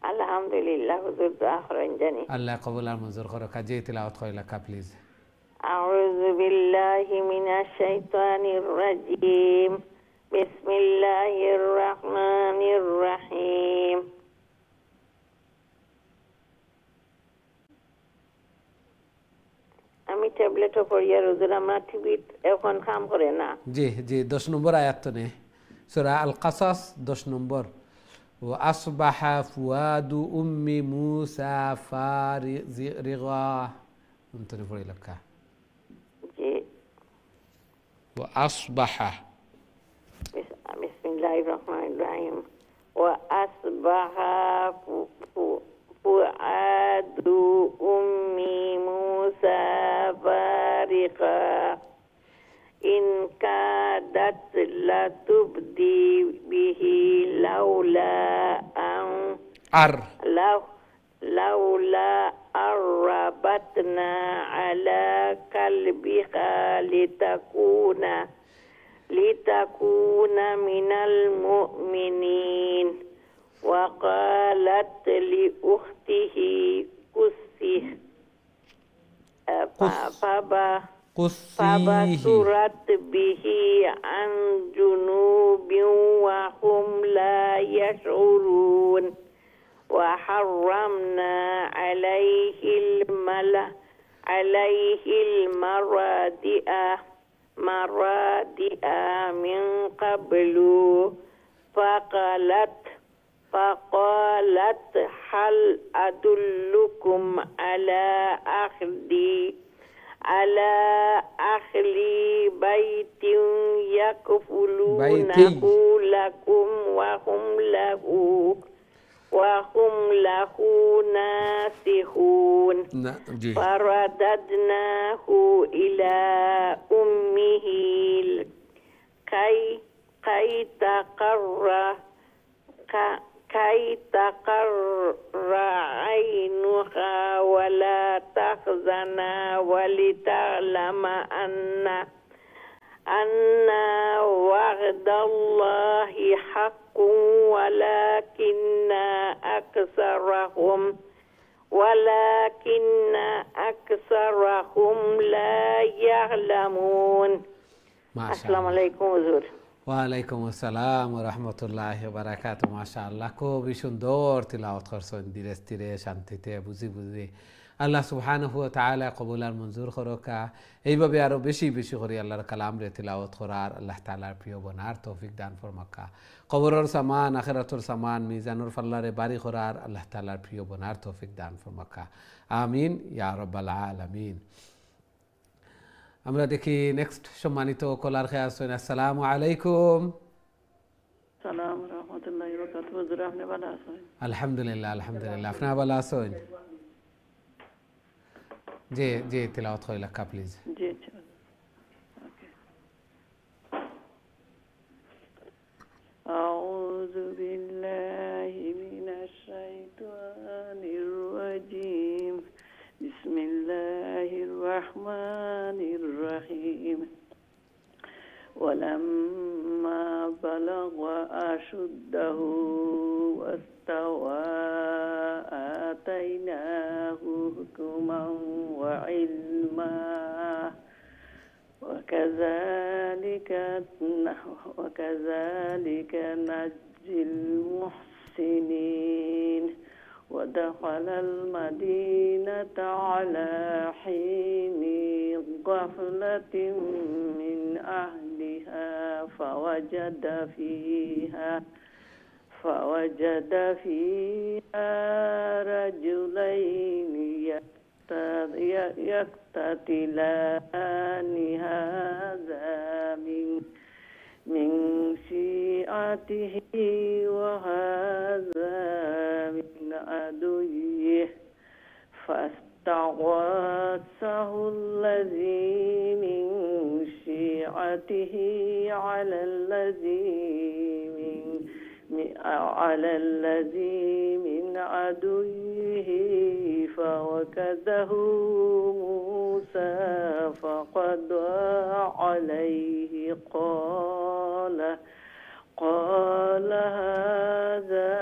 আলহামদুলিল্লাহ হুজুর দোয়া করেন জানি আল্লাহ কবুল আর মঞ্জুর করো কাজে তিলাওয়াত কইলা কা প্লিজ আউযু বিল্লাহি মিনাশ শাইতানির রাজীম বিসমিল্লাহির রহমানির রহিম আমি ট্যাবলেট পড়িয়া হুজুর আমার টিভি এখন কাম করে না জি জি 10 নম্বর আয়াত তো নে সূরা আল কাসাস 10 নম্বর وأصبح فؤاد أم موسى فارغا انتني فري لك جي وأصبح بسم الله الرحمن الرحيم وأصبح فؤاد أم موسى فارغا إن كادت لتبدي به لولا أربتنا على قلبها لتكون من المؤمنين وقالت لأخته فبصرت به عن جنوب وهم لا يشعرون وحرمنا عليه المرادئ من قبل فقالت هل أدلكم على أهل بيت يكفلونه لكم وهم له ناصحون فرددناه إلى أمه كي تقر عينها ولا تحزن ولتعلم أن وعد الله حق ولكن أكثرهم لا يعلمون السلام عليكم حضور ওয়ালাইকুম আসসালাম ওয়া রাহমাতুল্লাহি ওয়া বারাকাতুহু মাশাআল্লাহ খুবই সুন্দর তিলাওয়াত করছেন ধীরে ধীরে শান্তিতে বুঝি বুঝি আল্লাহ সুবহানাহু ওয়া তাআলা কবুল আর মঞ্জুর করকা এইভাবে আরো বেশি বেশি করে আল্লাহর কালাম রে তিলাওয়াত করার আল্লাহ তাআলার প্রিয় বনার তৌফিক দান ফরমাকা কবরের সামান আখিরাতের সামান মিজানুর ফাল্লারে বাড়ি করার আল্লাহ তাআলার প্রিয় বনার তৌফিক দান ফরমাকা আমিন ইয়া রাব্বাল আলামিন আমরা দেখি নেক্সট সম্মানিত কলার খেয়ে আসছেন আসসালামু আলাইকুম সালাম রাহমাতুল্লাহি ওয়া বারাকাতুহু হুজুর আপনি ভালো আছেন আলহামদুলিল্লাহ আলহামদুলিল্লাহ আপনারা ভালো আছেন জি জি তিলাওয়াত কইলা কা প্লিজ জি ওকে আউযু বিল্লাহি মিনাশ শাইতানির রাজীম بسم الله الرحمن الرحيم ولما بلغ أشده واستوى آتيناه حكما وعلما وكذلك نجزي المحسنين ودخل المدينة على حين غفلة من أهلها فوجد فيها رجلين يقتتلان هذا من شيعته وهذا من عدوه فاستغاثه الذي من شيعته على الذي من عدوه فوكزه موسى فقضى عليه قال هذا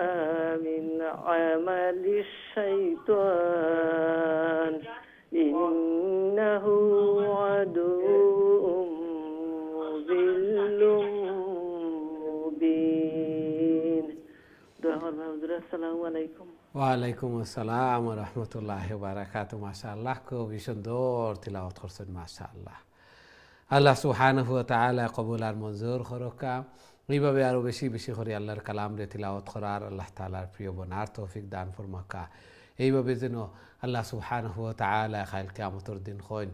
من عمل الشيطان إنه عدو مضل مبين. السلام عليكم. ওয়ালাইকুম আসসালাম ওয়া রাহমাতুল্লাহি ওয়া বারাকাতুহু। মাশাআল্লাহ, খুবই সুন্দর তিলাওয়াত করছেন মাশাআল্লাহ। আল্লাহ সুবহানাহু ওয়া তাআলা কবুল আর মঞ্জুর করুকা। এইভাবে আরো বেশি বেশি করে আল্লাহর কালাম রে তিলাওয়াত করার আল্লাহ তাআলার প্রিয় বনার তৌফিক দান ফরমাকা। এইভাবে যেন আল্লাহ সুবহানাহু ওয়া তাআলা কাল কিয়ামতের দিন কইন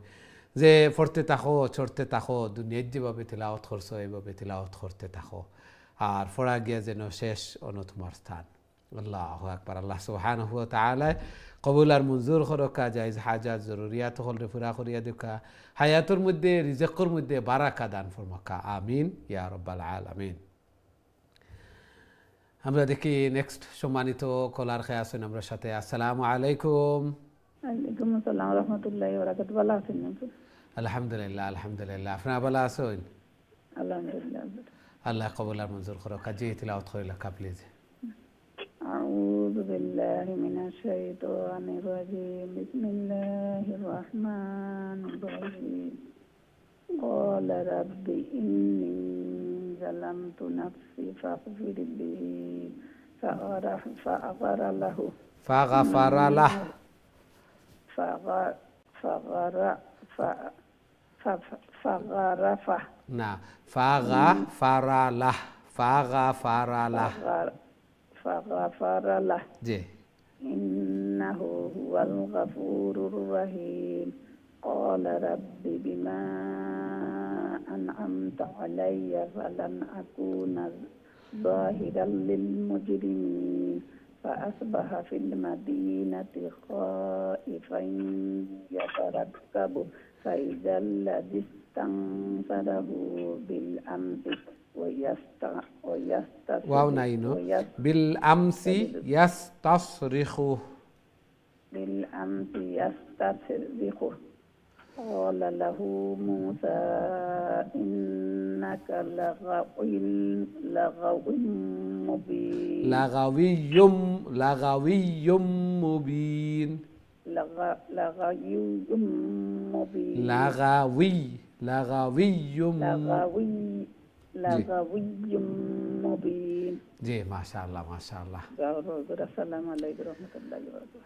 যে পড়তে থাকো চড়তে থাকো, দুনিয়ায় যেভাবে তিলাওয়াত করছো এইভাবে তিলাওয়াত করতে থাকো, আর পড়া গিয়া যেন শেষ অন্য তোমার স্থান। আল্লাহু আকবার। আল্লাহ সুবহানাহু ওয়া তাআলা কবুল আর মঞ্জুর করুকা, জায়েজ হাজাত জরুরিয়াত হলরে পুরা করিয়া দিকা, হায়াতের মধ্যে রিজকের মধ্যে বারাকা দান ফরমাকা। আমিন ইয়া রাব্বাল আলামিন। আমরা দেখি নেক্সট সম্মানিত কলার খেয়ে আছেন আমরা সাথে। আসসালামু আলাইকুম। ওয়ালাইকুম আসসালাম ওয়া রাহমাতুল্লাহি ওয়া বারাকাতুহু। ভালো আছেন? আলহামদুলিল্লাহ আলহামদুলিল্লাহ। আপনারা ভালো আছেন? আলহামদুলিল্লাহ। আল্লাহ কবুল আর মঞ্জুর করুকা। জি তিলাওয়াত করিলা কা প্লিজ। أعوذ بالله من الشيطان الرجيم بسم الله الرحمن الرحيم قال رب إني ظلمت نفسي فاغفر لي فغفر له نعم فغفر له جي إنه هو الغفور الرحيم قال رب بما أنعمت علي فلن أكون ظاهرا للمجرمين فأصبح في المدينة خائفا يترقب فإذا الذي استنصره بالأمس واو ناينو بالأمس يستصرخه قال له موسى إنك لغوي مبين لغوي مبين जी माशाअल्लाह माशाअल्लाह।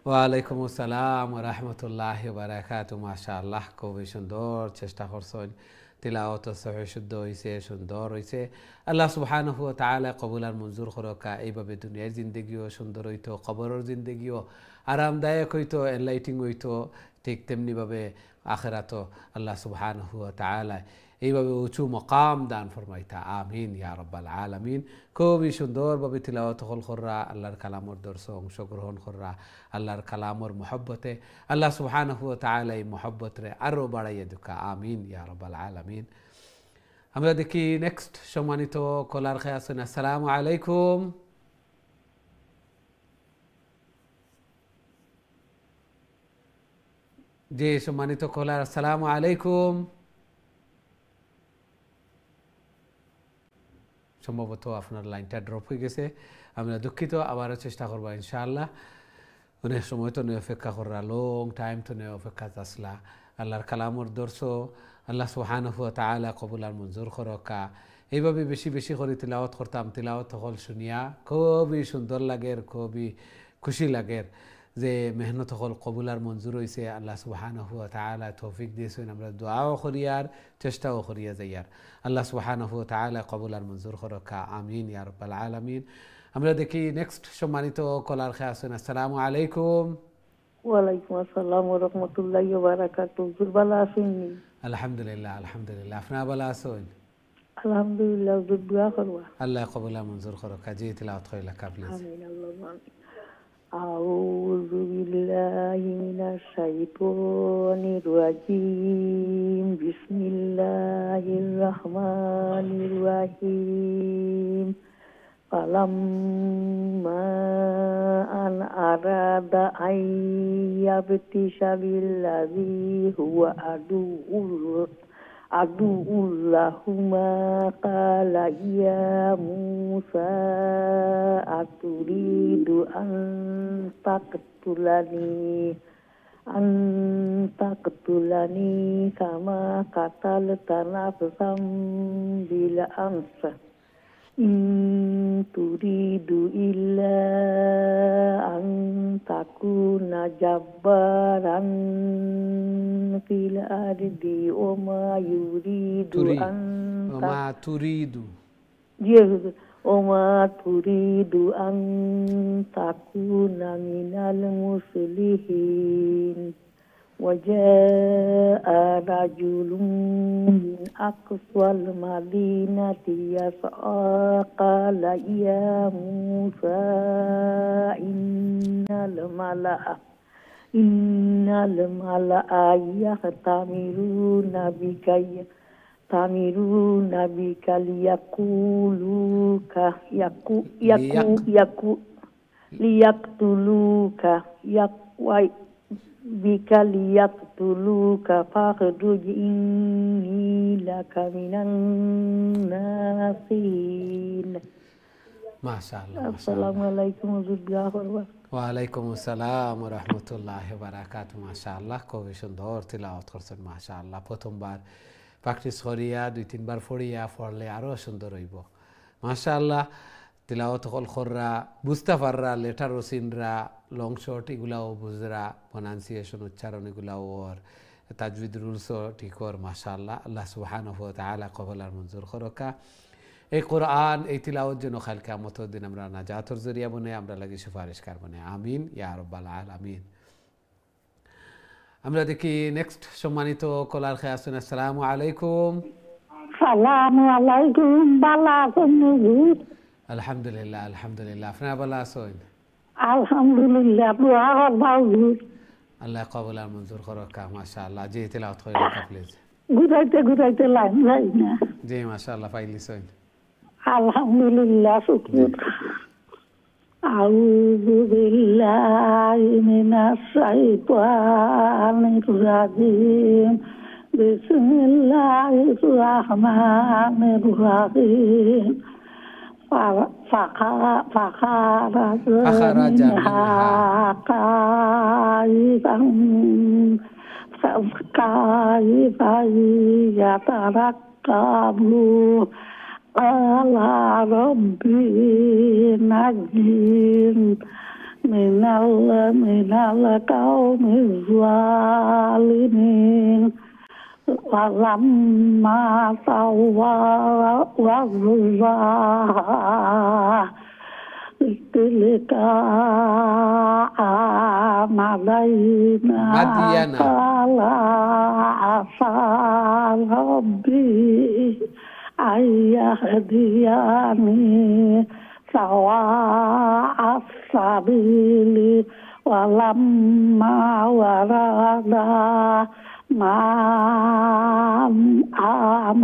ওয়ালাইকুম আসসালাম ওয়া রাহমাতুল্লাহি ওয়া বারাকাতুহু। মাশাআল্লাহ, খুবই সুন্দর চেষ্টা করছেন, তিলাওয়াত সহিহ শুদ্ধ হইছে, সুন্দর হইছে। আল্লাহ সুবহানাহু ওয়া তাআলা কবুল আর মঞ্জুর করুকা। এইভাবে দুনিয়ার জিন্দেগিও সুন্দর হইতো, কবরের জিন্দেগিও আরামদায়ক হইতো, এনলাইটিং হইতো, ঠিক তেমনিভাবে আখিরাতও আল্লাহ সুবহানাহু ওয়া তাআলা এইভাবে উঁচু মকাম দান ফরমাইতা। আমিন ইয়া রাব্বাল আলামিন। খুবই সুন্দরভাবে তিলাওয়াত হল কররা, আল্লাহর কালামর দর্শ অংশগ্রহণ কররা, আল্লাহর কালামর মহব্বতে আল্লাহ সুবহানাহু ওয়া তাআলা এই মহব্বতরে আরও বাড়াইয়া দুকা। আমিন ইয়া রাব্বাল আলামিন। আমরা দেখি নেক্সট সম্মানিত কলার খেয়ে আছেন। আসসালামু আলাইকুম। জি সম্মানিত কলার, আসসালামু আলাইকুম। সম্ভবত আপনার লাইনটা ড্রপ হয়ে গেছে, আমরা দুঃখিত। আবারও চেষ্টা করবো ইনশাআল্লাহ। অনেক সময় তো অপেক্ষা করা, লং টাইম তো অপেক্ষা আসলা। আল্লাহর কালামর দর্শ আল্লাহ সুবহানাহু ওয়া তাআলা কবুল আর মঞ্জুর করকা এইভাবে বেশি বেশি করে তিলাওয়াত করতাম তিলাওয়াত হল শুনিয়া খুবই সুন্দর লাগের খুবই খুশি লাগের যে মেহনত হল কবুল আর মঞ্জুর হয়েছে আল্লাহ সুবহানাহু ওয়া তাআলা তৌফিক দিয়েছেন আমরা দোয়াও করিয়ার চেষ্টাও করিয়া যাইয়ার আল্লাহ সুবহানাহু ওয়া তাআলা কবুল আর মঞ্জুর করকা আমিন ইয়া রাব্বাল আলামিন আমরা দেখি নেক্সট সম্মানিত কলার খেয়ে আছেন আসসালামু আলাইকুম ওয়ালাইকুম আসসালাম ওয়া রাহমাতুল্লাহি ওয়া বারাকাতুহু হুজুর ভালো আছেন আলহামদুলিল্লাহ আলহামদুলিল্লাহ আপনারা ভালো আছেন আলহামদুলিল্লাহ হুজুর দোয়া করবা আল্লাহ কবুল আর মঞ্জুর করকা জি তিলাওয়াত কইলা কাবলিজ আমিন আল্লাহুম্মা আমিন আউযু বিল্লাহি মিনাশ শাইতানির রাজিম বিসমিল্লাহির রহমানির রহিম falamma an arada ayyabtisha billazi huwa adu'ullahuma qala ya Musa aturidu an taqtulani kama qatalta nafsan bil amsa in turidu illa an takuna jabbaran fil ardi wa ma yuridu an turidu an takuna minal muslihin وجاء رجل من أقصى المدينة يسعى قال يا موسى إن الملأ يأتمرون بك ليقتلوك bika liyaqtuluka fakhruj inni laka minan nasihin মাশাআল্লাহ আসসালামু আলাইকুম হুজুর ওয়া আলাইকুম আসসালাম ওয়া রাহমাতুল্লাহি ওয়া বারাকাতুহু মাশাআল্লাহ খুবই সুন্দর তিলাওয়াত করছেন মাশাআল্লাহ প্রথমবার প্র্যাকটিস করিয়া দুই তিনবার পড়লে আরো সুন্দর হইব মাশাআল্লাহ তিলাওয়াত হল খররা বুঝতে পাররা লেটার ও সিনরা লং শর্ট এগুলাও বুঝরা প্রনাউন্সিয়েশন উচ্চারণ এগুলাও ওর তাজবিদ রুলসও ঠিক ওর মাশাআল্লাহ আল্লাহ সুবহানাহু ওয়া তাআলা কবুল আর মঞ্জুর করকা এই কোরআন এই তিলাওয়াত যেন কাল কিয়ামতের দিন আমরা নাজাতের জরিয়া বনে আমরা লাগি সুপারিশকার বনে আমিন ইয়া রাব্বাল আলামিন আমরা দেখি নেক্সট সম্মানিত কলার খেয়ে আছেন আসসালামু আলাইকুম সালামু আলাইকুম বালা আছেন হুজুর আলহামদুলিল্লাহ আলহামদুলিল্লাহ আপনারা ভালো আছেন আলহামদুলিল্লাহ দোয়া করবা হুজুর আল্লাহ কবুল আর মঞ্জুর করকা মাশাআল্লাহ জি তিলাওয়াত কইরা প্লিজ ঘুরাইতে লাইন যাই না জি মাশাআল্লাহ পাইলিছেন আলহামদুলিল্লাহ শুকর আউযু বিল্লাহি মিনাশ শাইতানির রাজিম বিসমিল্লাহির রহমানির রহিম فخرج منها خائفا يترقب قال ربي نجني من القوم الظالمين ولما سواها تلك علينا قال عسى ربي أن يهديني سواء السبيل ولما ورد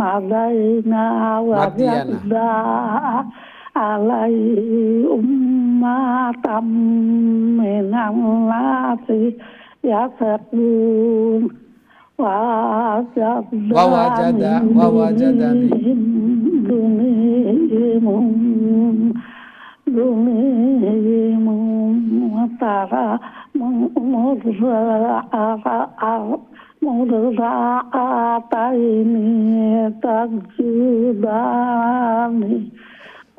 علينا وجدنا عليه أمة من الناس يسقون ووجد من دونهم ترى مرضعتين تكذبان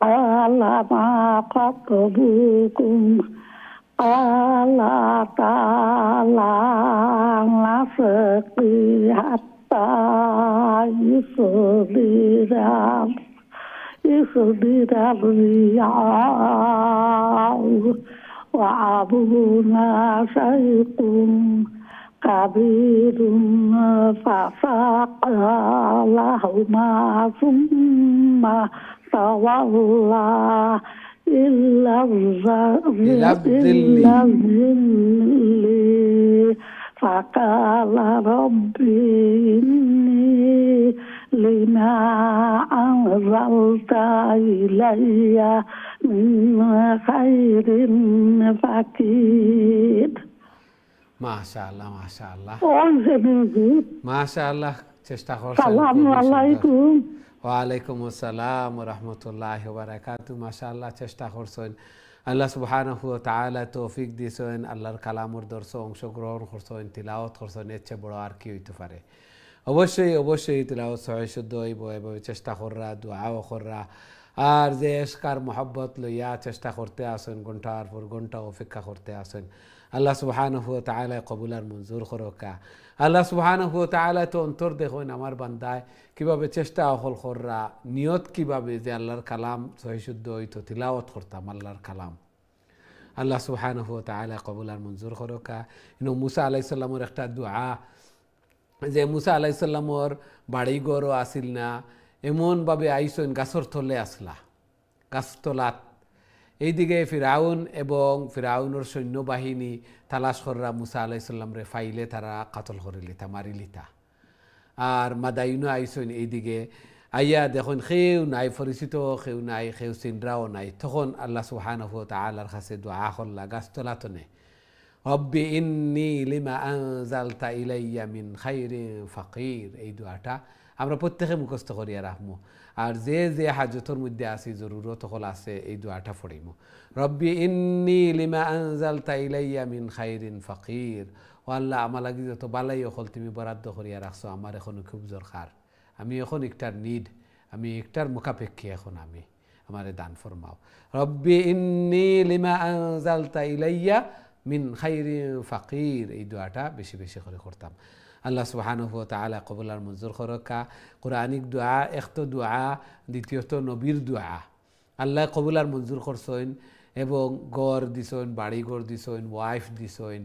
قال ما خطبكم قال تعالى نسقي حتى يصدر الرياح وأبونا شيخ كبير فسقى لهما ثم تولى إلى الظل فقال ربي إني لما أنزلت إلي من خير فقير. মাশাআল্লাহ মাশাআল্লাহ মাশাআল্লাহ। চেষ্টা করছেন। আসসালামু আলাইকুম। ওয়ালাইকুম আসসালাম ওয়া রাহমাতুল্লাহি ওয়া বারাকাতুহু। মাশাআল্লাহ চেষ্টা করছেন। আল্লাহ সুবহানাহু ওয়া তাআলা তৌফিক দিয়েছেন। আল্লাহর কালামের দর্শে অংশগ্রহণ করছেন, তিলাওয়াত করছেন, এর চেয়ে বড় আর কি হইতে পারে। অবশ্যই অবশ্যই তিলাওয়াত সহি শুদ্ধ হইব, এভাবে চেষ্টা কররা, দোয়াও কররা। আর যে এশকার মোহাব্বত লইয়া চেষ্টা করতে আসেন, ঘন্টার পর ঘন্টা অপেক্ষা করতে আসেন, আল্লাহ সুবহানাহু ওয়া তাআলা কবুল আর মঞ্জুর করকা। আল্লাহ সুবহানাহু ওয়া তাআলা তো অন্তর দেখুন আমার বান্দায় কিভাবে চেষ্টা অহল কররা, নিয়ত কিভাবে যে আল্লাহর কালাম সহি শুদ্ধ হইতো, তিলাওয়াত করতাম আল্লাহর কালাম। আল্লাহ সুবহানাহু ওয়া তাআলা কবুল আর মঞ্জুর করকা। মুসা আলাইহিস সালামের একটা দোয়া, যে মুসা আলাইহিস সালামের বাড়িঘরও আসিল না, এমনভাবে আইসেন গাছর তলে আসলা, গাছতলাত। এইদিকে ফিরাউন এবং ফিরাউনের সৈন্যবাহিনী তালাশ কররা মুসা আলাইহিস সালামরে ফাইলে তারা কাতল করে লিতা, মারি লিতা। আর মাদাইনও আইসেন এইদিকে আইয়া দেখুন কেউ নাই, পরিচিত কেউ নাই, কেউ চিন্দ্রাও নাই। তখন আল্লাহ সুবহানাহু ওয়া তাআলার কাছে দোয়া করলা গাছতলাতনে, রব্বি ইন্নী লিমা আনজালতা ইলাইয়া মিন খাইরিন ফাকির। এই দোয়াটা আমরা প্রত্যেকে মুখস্থ করিয়া রাখবো। আর যে যে হাজতর মধ্যে আছে, জরুরত হল আছে, এই দোয়াটা পড়িম। রব্বি ইন্নী লিমা আনজালতা ইলাইয়া মিন খাইরিন ফাকির। ও আল্লাহ, আমার লাগি যত বালাই হল তুমি বরাদ্দ করিয়া রাখছো, আমার এখনো খুব দরকার। আমি এখন একটার নিড, আমি একটার মুখাপেক্ষী, এখন আমি আমারে দান ফরমাও। রব্বি ইন্নী লিমা আনজালতা ইলাইয়া মিন খাইরিন ফাকির। এই দোয়াটা বেশি বেশি করে করতাম। আল্লাহ সুবহানাহু ওয়া তাআলা কবুল আর মঞ্জুর করকা। কোরআনিক দোয়া একটো দোয়া, দ্বিতীয়ত নবীর দোয়া আল্লাহ কবুল আর মঞ্জুর করছেন, এবং গড় দিছেন, বাড়ি ঘর দিছেন, ওয়াইফ দিছেন।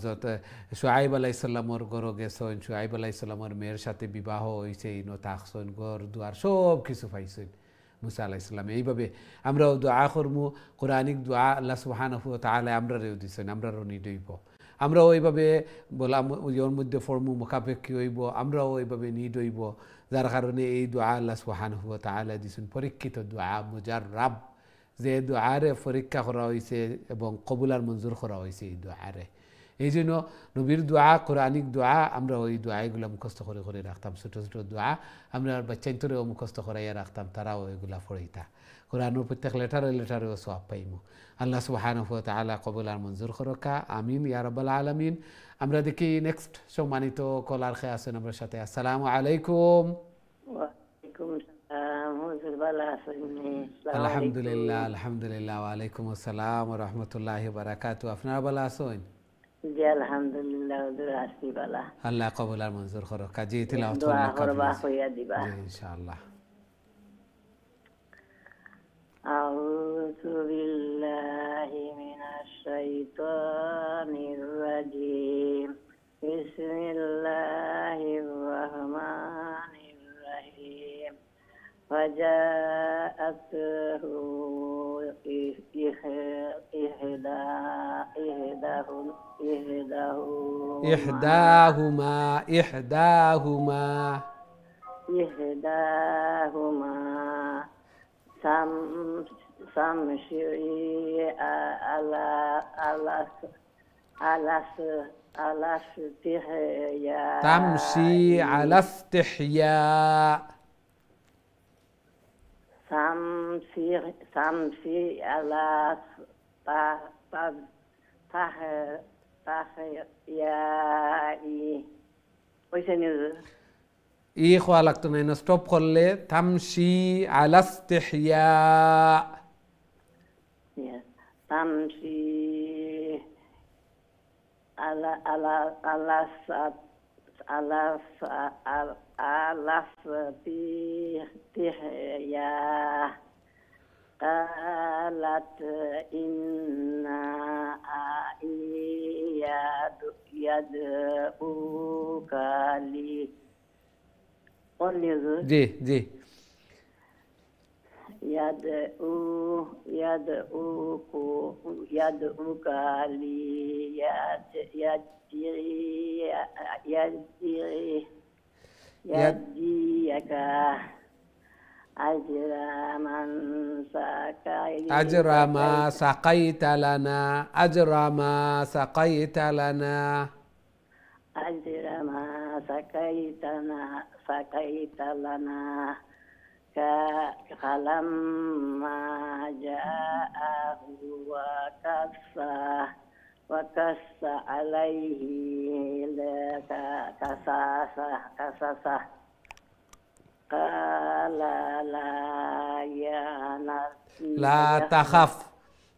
যত শুআইব আলাইহিস সালামর গড় গেছেন, শুআইব আলাইহিস সালামর মেয়ের সাথে বিবাহ হয়েছে, ইনো থাকছেন, গড় দুয়ার সব কিছু পাইছেন মুসা আলাইহিস সালাম। এইভাবে আমরাও দোয়া করমু। কোরআনিক দোয়া আল্লাহ সুবহানাহু ওয়া তাআলা আমরারেও দিছেন, আমরারও নিড হইব। আমরাও ওইভাবে বললাম ওর মধ্যে ফর্মু মুখাপেক্ষী হইব, আমরাও ওইভাবে নিড হইব। যার কারণে এই দোয়া আল্লাহ সুবহানাহু ওয়া তাআলা দিছেন পরীক্ষিত দোয়া, মুজাররাব, যে দোয়ারে পরীক্ষা করা হয়েছে এবং কবুল আর মঞ্জুর করা হয়েছে এই দোয়ারে। এই জন্য নবীর দোয়া, কোরআনিক দোয়া আমরা ওই দোয়াগুলো মুখস্থ করে করে রাখতাম। ছোটো ছোটো দোয়া আমরা বাচ্চাইন্তরেও মুখস্থ করাইয়া রাখতাম, তারাও এগুলা পড়িতা। কোরআনের প্রত্যেক লেটারেও সওয়াব পাইমু। আল্লাহ সুবহানাহু ওয়া তাআলা কবুল আর মঞ্জুর করকা, আমিন ইয়া রাব্বাল আলামিন। আমরা দেখি নেক্সট সম্মানিত কলার খেয়ে আছেন আমার সাথে। আসসালামু আলাইকুম। ওয়ালাইকুম আসসালাম, হুজুর ভালো আছেন? আলহামদুলিল্লাহ আলহামদুলিল্লাহ। ওয়ালাইকুম আসসালাম ওয়া রাহমাতুল্লাহি ওয়া বারাকাতুহু। আপনারা ভালো আছেন? জি আলহামদুলিল্লাহ, হুজুর আছি ভালো। আল্লাহ কবুল আর মঞ্জুর করকা। জি তিলাওয়াত দোয়া করবা হইয়া দিবা ইনশাআল্লাহ। أعوذ بالله من الشيطان الرجيم. بسم الله الرحمن الرحيم. فجاءته إحداهما تمشي على استحياء. تمشي على استحياء. ওইসে নিউজ ই খোয়া লাগতো না, স্টপ করলে তামশি আলা ইস্তিহয়া। তামসি আলা আলা আলা আলা আলা তিহয়া قالت إنا يدعوك لي জি জি يدعوك يديك أجر ما سقيت لنا أجر ما سقيت لنا أجر ما سقيت لنا فلما جاءه وقص عليه قصصه قال لا تخف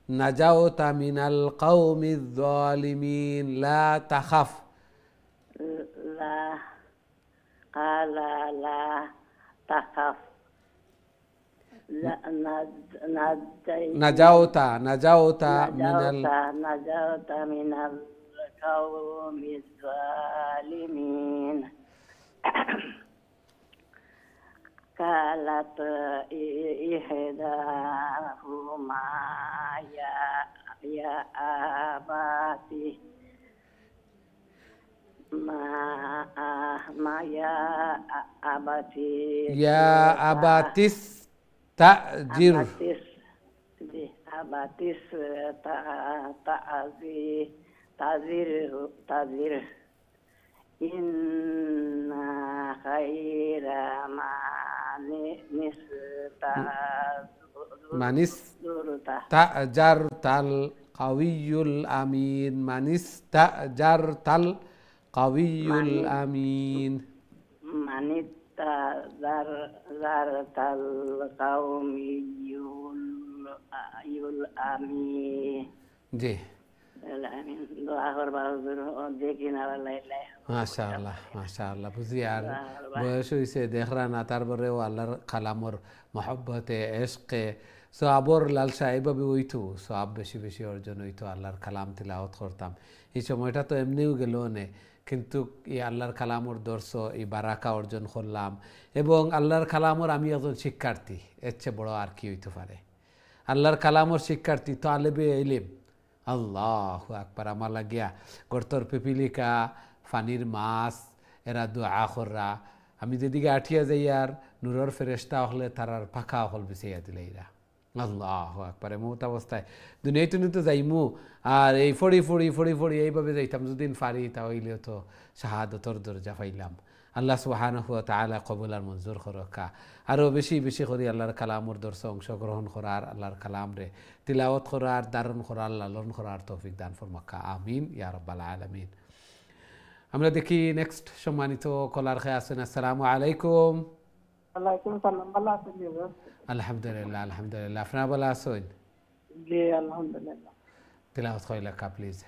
نجوت من القوم الظالمين لا تخف قال لا تخف نجوت من القوم الظالمين قالت إحداهما يا أبتي ما يا أبتي استأجر تعذير إن خير من استأجرت القوي الأمين من استأجرت القوي الأمين من استأجرت القوي الأمين জি মাশাআল্লাহ মাশাআল্লাহ বুঝি আর বয়স হইছে দেখরা না, তারপরেও আল্লাহর কালামর মহব্বতে এশকে সওয়াবর লালসা এইভাবে হইতো, সওয়াব বেশি বেশি অর্জন হইতো, আল্লাহর কালাম তিলাওয়াত করতাম। এই সময়টা তো এমনিও গেল না, কিন্তু এই আল্লাহর কালামর দর্শ এই বারাকা অর্জন করলাম, এবং আল্লাহর কালামর আমি একজন শিক্ষার্থী, এর চেয়ে বড় আর কি হইতে পারে। আল্লাহর কালামর শিক্ষার্থী তালেবে ইলম, আল্লাহু আকবার। আমার লাগিয়া গর্তর পিপিলিকা ফানির মাছ এরা দোয়া কররা, আমি যেদিকে আঠিয়া যাই আর নূরের ফেরেশতা হলে তারার পাখা হল বিছাইয়া দিলে এরা, আল্লাহু আকবার। এমত অবস্থায় দুনিয়াতে তো যাইমু আর এই ফড়ি ফড়ি ফড়ি ফড়ি এইভাবে যাইতাম, যদিন ফারি তাহলেও তো শাহাদতর দরজা পাইলাম। আল্লাহ সুবহানাহু ওয়া তাআলা কবুল আর মঞ্জুর করকা। আরও বেশি বেশি করে আল্লাহর কালামর দর্শে অংশগ্রহণ করার, আল্লাহর কালাম রে তিলাওয়াত করার, দারণ করার, লালন করার তৌফিক দান ফরমাক্কা, আমিন ইয়া রাব্বাল আলামিন। আমরা দেখি নেক্সট সম্মানিত কলার খেয়ে আছেন। আসসালামু আলাইকুম। ওয়ালাইকুম সালাম। ভালো আছেন? আলহামদুলিল্লাহ আলহামদুলিল্লাহ। আপনারা ভালো আছেন? জি আলহামদুলিল্লাহ। তিলাওয়াত কইলা কা প্লিজ।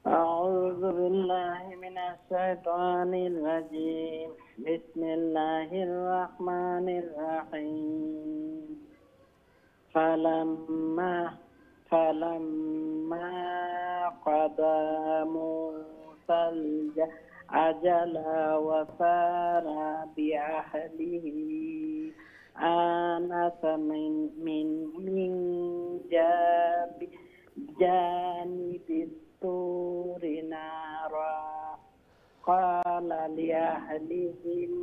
أعوذ بالله من الشيطان الرجيم بسم الله الرحمن الرحيم فلما قضى موسى الأجل وسار بأهله آنس من جانب الطور نارا قال لأهلهم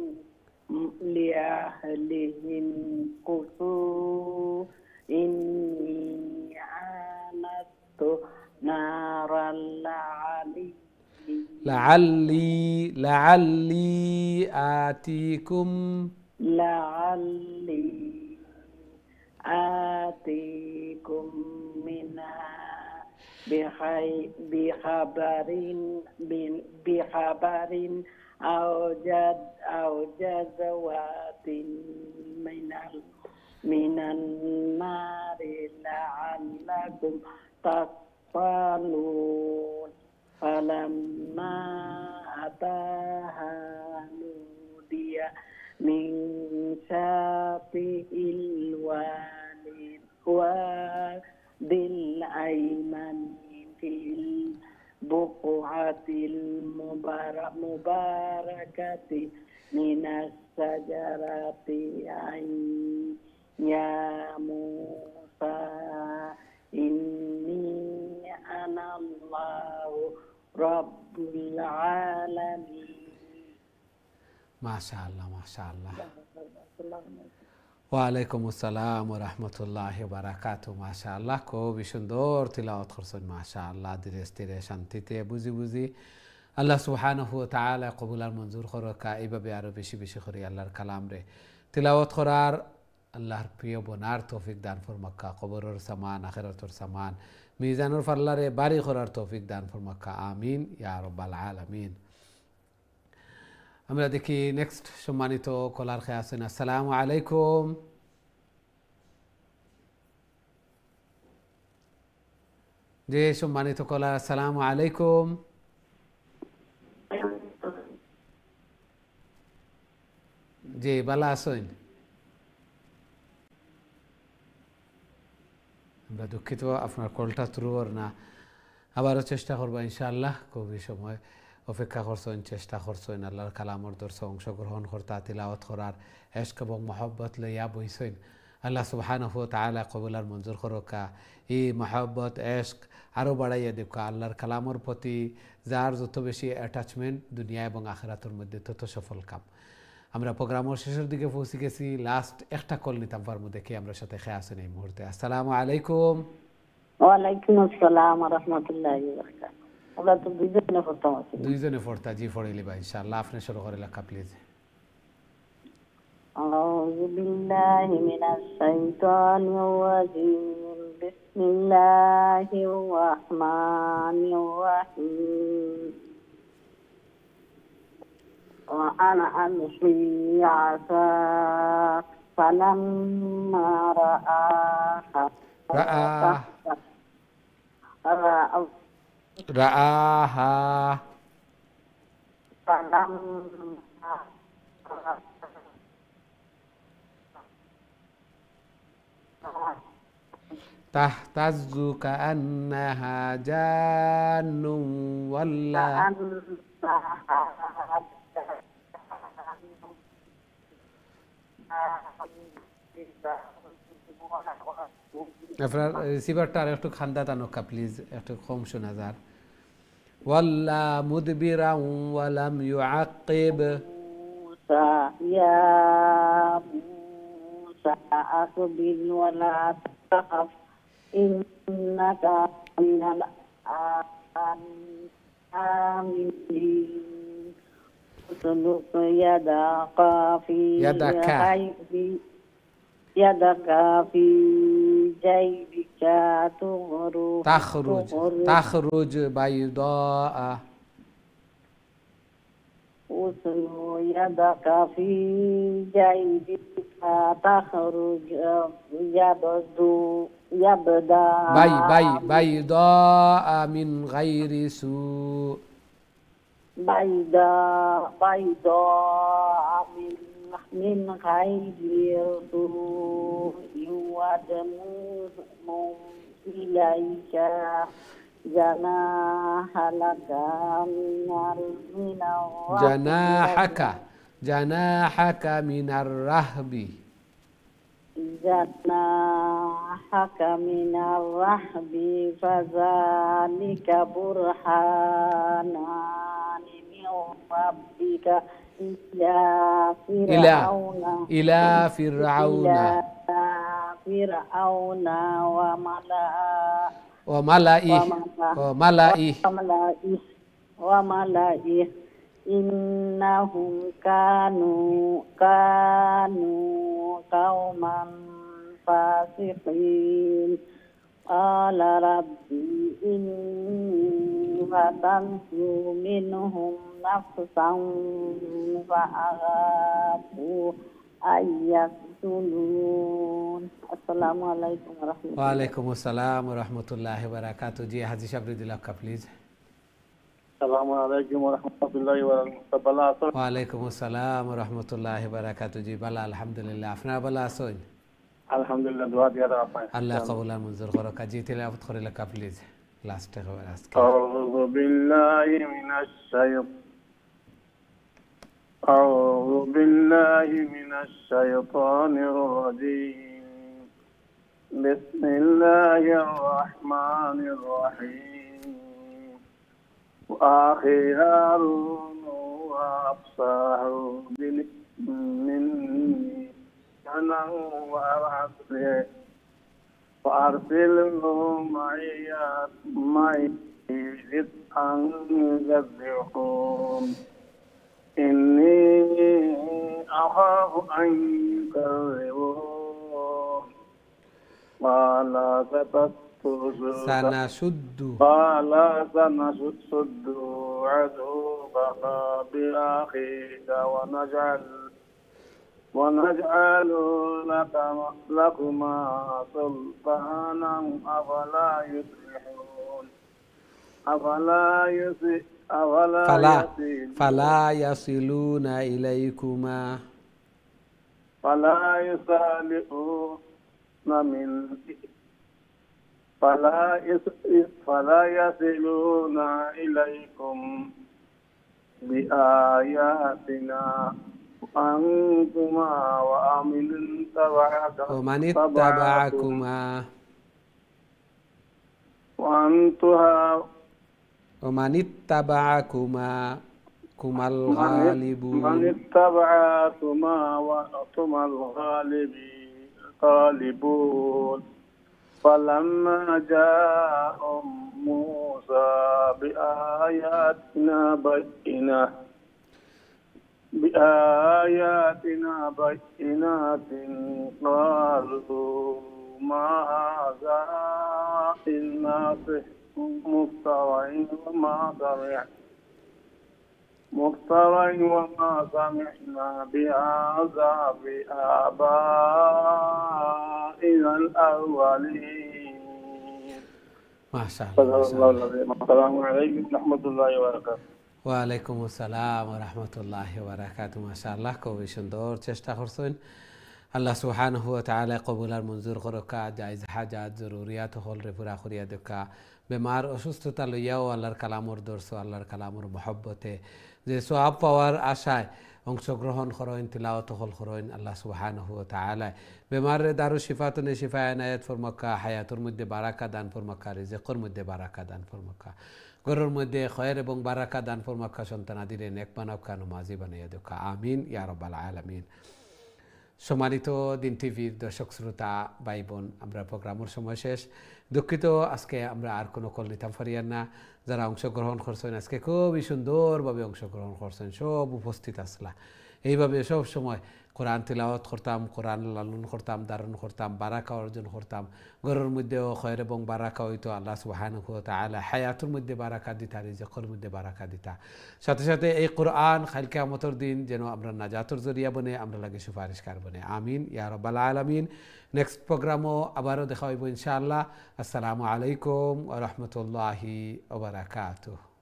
كثوا إني آنست نارا لعلي آتيكم منها بخبر أو جذوات من النار لعلكم تصطلون فلما أتاها نودي من شاطئ الوادي الأيمن في البقعة المباركة من الشجرة أن يا موسى إني أنا الله رب العالمين. মাশাআল্লাহ মাশাআল্লাহ। ওয়ালাইকুম আসসালাম ওয়া রাহমাতুল্লাহি ওয়া বারাকাতুহু। মাশাআল্লাহ, খুবই সুন্দর তিলাওয়াত করছেন মাশাআল্লাহ, ধীরে স্থিরে শান্তিতে বুঝি বুঝি। আল্লাহ সুবহানাহু ওয়া তাআলা কবুল আর মঞ্জুর করকা। এইভাবে আরো বেশি বেশি করে আল্লাহর কালাম রে তিলাওয়াত করার আল্লাহর প্রিয় বনার তৌফিক দান ফরমাক্কা। কবরের সামান আখিরাতের সামান মিজানুর ফাল্লারে বাড়ি করার তৌফিক দান ফরমাক্কা। আমিন ইয়া রাব্বাল আলামিন। আমরা দেখি নেক্সট সম্মানিত কলার খেয়ে আছেন। আসসালামু আলাইকুম। যে সম্মানিত কলার, আসসালামু আলাইকুম। জি ভালো আছেন? আমরা দুঃখিত আপনার কলটা থ্রু ওর না, আবারও চেষ্টা করবো ইনশাআল্লাহ। খুবই সময় অপেক্ষা করছেন, চেষ্টা করছেন আল্লাহর কালামর দর্শে অংশগ্রহণ করতা, তিলাওয়াত করার এশক এবং মহব্বত লইয়া বইছেন। আল্লাহ সুবহানাহু ওয়া তাআলা কবুল আর মঞ্জুর করকা। এই মহব্বত এশক আরও বাড়াইয়া দেখা। আল্লাহর কালামর প্রতি যার যত বেশি অ্যাটাচমেন্ট দুনিয়া এবং আখিরাতের মধ্যে তত সফল কাম। আমরা প্রোগ্রামের শেষের দিকে পৌঁছে গেছি। লাস্ট একটা কল নিতাম পারবো, দেখি আমরা সাথে খেয়ে আসেন এই মুহূর্তে। আসসালামু আলাইকুম। ওয়ালাইকুম আসসালাম ওয়া রাহমাতুল্লাহি ওয়া বারাকাতুহু। আমরা তো দুইজনে পড়তাম আছি। দুইজনে পড়তা, জি পড়াইলি ভাই ইনশাআল্লাহ। আপনি শুরু করে লেখা প্লিজ। আউযু বিল্লাহি মিনাশ শাইতানির রাজিম। বিসমিল্লাহির রাহমানির রাহিম। وأنا أمشي عساك فلما رآها تهتز كأنها جان ولا আপনার রিসিভারটা আর একটু খান্দা টানোকা প্লিজ, একটু কম শোনা যার। ওয়াল্লা মুদবিরা ওয়ালাম ইউআকিব يا موسى أقبل ولا تخف إنك من الآمنين اسلك يدك في جيبك تخرج بيضاء اسلك يدك في جيبك تخرج بيضاء من غير سوء. بيضاء من غير سوء وتمم إليك جناحك من الرهب فذلك برهانان من ربك إلى فرعون وملئه إنهم كانوا قوما فاسقين قال ربي إني قتلت منهم نفسا فأغابوا أن يقتلون. السلام عليكم ورحمة الله. ওয়ালাইকুম আসসালাম রহমতুল্লাহ বারাকাতু। জি হাজি সাবরিদুল হক প্লিজ। السلام عليكم ورحمة الله وبركاته. ওয়ালাইকুম আসসালাম রহমতুল্লাহ বারাকাতু। জি বালা আলহামদুলিল্লাহ, আপনারা ভালো আছেন? الحمد لله دعاء يا رب. আল্লাহ কবুল আর মঞ্জুর করুক। জি তেলাওয়াত করে লেখা প্লিজ লাস্টে খবর আজকে। أعوذ بالله من الشيطان الرجيم. بسم الله الرحمن الرحيم. وآخي هارون وأفصح مني أنا وأرسله معي رزقا يصدقون إني أخاف أن يكذبون قال سنشد عدوك بأخيك ونجعل لكما سلطانا فلا يصلون إليكما فلا يصلون إليكم بآياتنا أنتما ومن اتبعكما ومن اتبعكما الغالبون وأنتما الغالبون فلما جاء موسى بآياتنا بينات قالوا ما هذا إلا سحر مفترى وما سمعنا بهذا في آبائنا الأولين. ما شاء الله. السلام عليكم ورحمة الله وبركاته. ওয়ালাইকুম আসসালাম রহমতুল্লাহ বারাকাতু। মাশাআল্লাহ, খুবই সুন্দর চেষ্টা করছেন। আল্লাহ সুবহানাহু ওয়া তাআলা কবুল আর মঞ্জুর করকা। জায়েজ হাজাত জরুরিয়াত হল রে পুরা করিয়া দেখা। বেমার অসুস্থতা লইয়াও আল্লাহর কালামর দর্শ, আল্লাহর কালামর মহব্বতে যে সওয়াব পাওয়ার আশায় অংশগ্রহণ করেন, তিলাওয়াত হল করেন। আল্লাহ সুবহানাহু ওয়া তাআলা বেমারে দারু শিফাতুন শিফা এনায়েত ফরমাক্কা, হায়াতুর মধ্যে বারাকা দান ফরমাক্কা, রিজিকের মধ্যে বারাকা দান ফরমাক্কা, ঘরের মধ্যে খয়ের এবং বারাকা দান ফরমাক্কা, সন্তানাদিরে নেক বানাক্কা, নমাজি বানাইয়া দেখা। আমিন ইয়া রাব্বাল আলামিন। সম্মানিত দিন টিভির দর্শক শ্রোতা ভাই বোন, আমরা প্রোগ্রামের সময় শেষ। দুঃখিত, আজকে আমরা আর কোনো কল নিতাম পারিয়ান না। যারা অংশগ্রহণ করছেন আজকে খুবই সুন্দরভাবে অংশগ্রহণ করছেন, সব উপস্থিত আসলা। এইভাবে সব সময় কোরআন তিলাওয়াত করতাম, কোরআন লালন করতাম, ধারণ করতাম, বারাকা অর্জন করতাম। ঘরের মধ্যেও খয়ের এবং বারাকা হইতো। আল্লাহ সুবহানাহু ওয়া তাআলা হায়াতুর মধ্যে বারাকা দিতা, রিজিকের মধ্যে বারাকা দিতা। সাথে সাথে এই কোরআন কাল কিয়ামতের দিন যেন আমরা নাজাতের জরিয়া বনে, আমরা লাগে সুপারিশকার বনে। আমিন ইয়া রাব্বাল আলামিন। নেক্সট প্রোগ্রামও আবারও দেখা হইব ইনশাআল্লাহ। আসসালামু আলাইকুম ওয়া রাহমাতুল্লাহি ওয়া বারাকাতুহু।